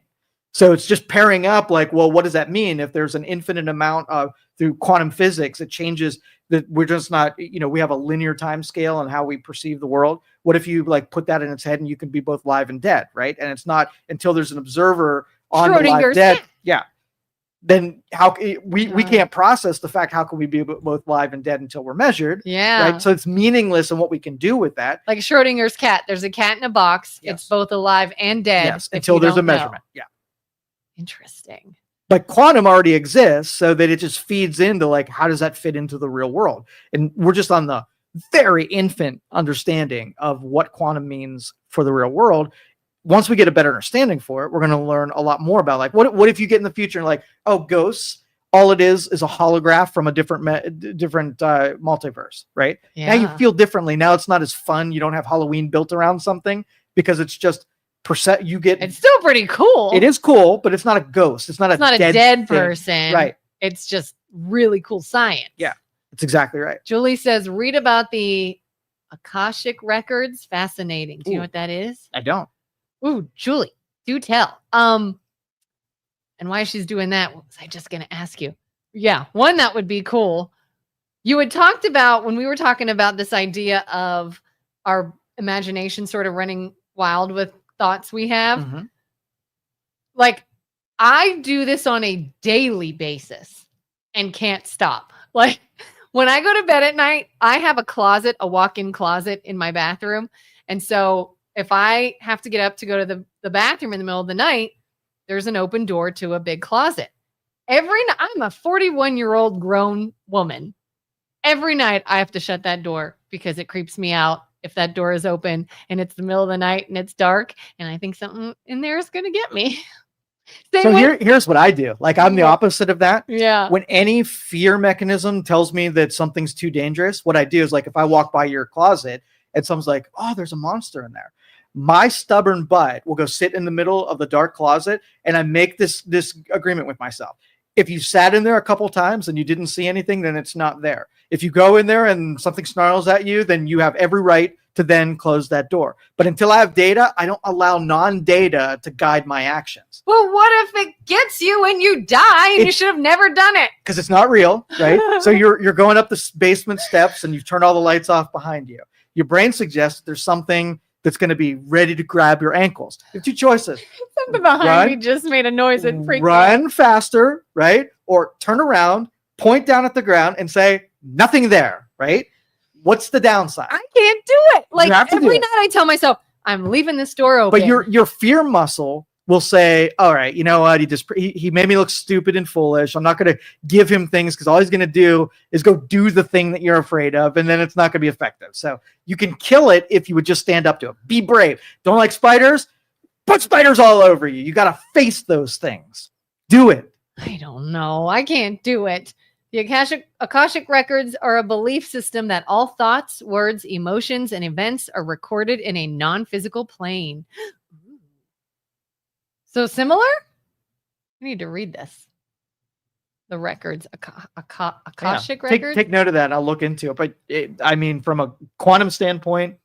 Speaker 1: So it's just pairing up like, well, what does that mean? If there's an infinite amount of through quantum physics, it changes that we're just not, we have a linear time scale on how we perceive the world. What if you like put that in its head and you can be both live and dead, right? And it's not until there's an observer on the live dead. Yeah. Then how we can't process the fact, how can we be both live and dead until we're measured?
Speaker 2: Yeah.
Speaker 1: Right. So it's meaningless in what we can do with that.
Speaker 2: Like Schrodinger's cat. There's a cat in a box. Yes. It's both alive and dead.
Speaker 1: Yes. Until there's a measurement. Yeah.
Speaker 2: Interesting.
Speaker 1: But quantum already exists, so that it just feeds into like, how does that fit into the real world? And we're just on the very infant understanding of what quantum means for the real world. Once we get a better understanding for it, we're going to learn a lot more about like, what if you get in the future and like, oh, ghosts, all it is a holograph from a different multiverse, right?
Speaker 2: Yeah.
Speaker 1: Now you feel differently. Now it's not as fun. You don't have Halloween built around something because it's just you get.
Speaker 2: It's still pretty cool.
Speaker 1: It is cool, but it's not a ghost. It's not a dead thing.
Speaker 2: person.
Speaker 1: Right.
Speaker 2: It's just really cool science.
Speaker 1: Yeah, that's exactly right.
Speaker 2: Julie says, read about the Akashic records. Fascinating. Do you know what that is?
Speaker 1: I don't.
Speaker 2: Ooh, Julie, do tell. And why she's doing that, was I just going to ask you? Yeah, one that would be cool. You had talked about, when we were talking about this idea of our imagination sort of running wild with thoughts we have.
Speaker 1: Mm-hmm.
Speaker 2: Like, I do this on a daily basis and can't stop. Like, when I go to bed at night, I have a walk-in closet in my bathroom. And so if I have to get up to go to the bathroom in the middle of the night, there's an open door to a big closet. Every night, I'm a 41-year-old grown woman. Every night I have to shut that door because it creeps me out if that door is open and it's the middle of the night and it's dark and I think something in there is going to get me.
Speaker 1: So here's what I do. Like, I'm the opposite of that.
Speaker 2: Yeah.
Speaker 1: When any fear mechanism tells me that something's too dangerous, what I do is like, if I walk by your closet and someone's like, oh, there's a monster in there, my stubborn butt will go sit in the middle of the dark closet and I make this agreement with myself. If you sat in there a couple times and you didn't see anything, then it's not there. If you go in there and something snarls at you, then you have every right to then close that door. But until I have data, I don't allow non-data to guide my actions.
Speaker 2: Well, what if it gets you and you die and you should have never done it?
Speaker 1: Because it's not real, right? So you're going up the basement steps and you've turned all the lights off behind you. Your brain suggests there's something that's going to be ready to grab your ankles. You have two choices.
Speaker 2: Something behind me just made a noise and freaked me out.
Speaker 1: Run faster, right? Or turn around, point down at the ground and say, nothing there, right? What's the downside?
Speaker 2: I can't do it. Like, every night I tell myself, I'm leaving this door open.
Speaker 1: But your fear muscle will say, all right, you know what? He made me look stupid and foolish. I'm not going to give him things because all he's going to do is go do the thing that you're afraid of. And then it's not going to be effective. So you can kill it if you would just stand up to it. Be brave. Don't like spiders? Put spiders all over you. You got to face those things. Do it.
Speaker 2: I don't know. I can't do it. The Akashic records are a belief system that all thoughts, words, emotions, and events are recorded in a non-physical plane. So similar? I need to read this. The records, Akashic records.
Speaker 1: Take note of that. I'll look into it. But I mean, from a quantum standpoint,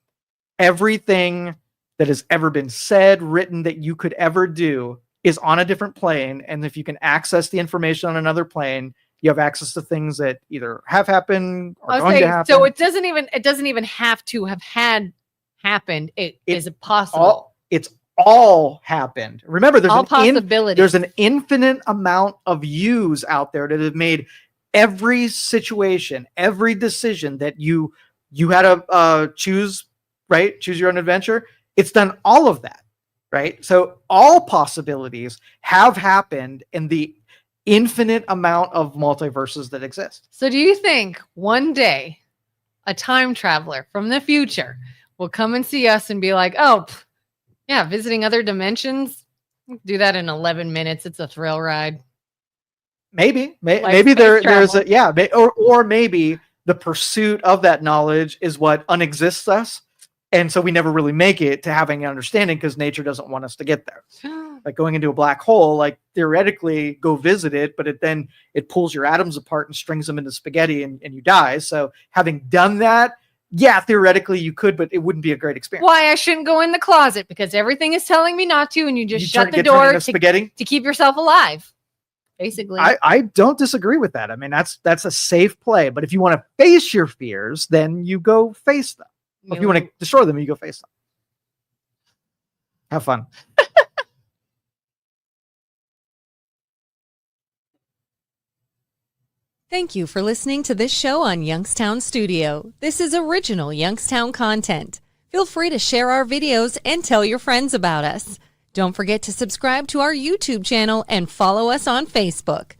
Speaker 1: everything that has ever been said, written, that you could ever do is on a different plane. And if you can access the information on another plane, you have access to things that either have happened or going to happen.
Speaker 2: So it doesn't even have to have happened. It is possible.
Speaker 1: It's all happened. Remember, there's an infinite amount of yous out there that have made every situation, every decision that you had to choose, right? Choose your own adventure. It's done all of that, right? So all possibilities have happened in the infinite amount of multiverses that exist.
Speaker 2: So do you think one day a time traveler from the future will come and see us and be like, oh, yeah, visiting other dimensions? Do that in 11 minutes. It's a thrill ride.
Speaker 1: Maybe there's or maybe the pursuit of that knowledge is what unexists us. And so we never really make it to having an understanding because nature doesn't want us to get there. Like going into a black hole, like theoretically go visit it, but it pulls your atoms apart and strings them into spaghetti and you die. So having done that, yeah, theoretically you could, but it wouldn't be a great experience.
Speaker 2: Why I shouldn't go in the closet because everything is telling me not to, and you just shut the door to keep yourself alive. Basically,
Speaker 1: I don't disagree with that. I mean, that's a safe play. But if you want to face your fears, then you go face them. If you want to destroy them, you go face them. Have fun.
Speaker 4: Thank you for listening to this show on Youngstown Studio. This is original Youngstown content. Feel free to share our videos and tell your friends about us. Don't forget to subscribe to our YouTube channel and follow us on Facebook.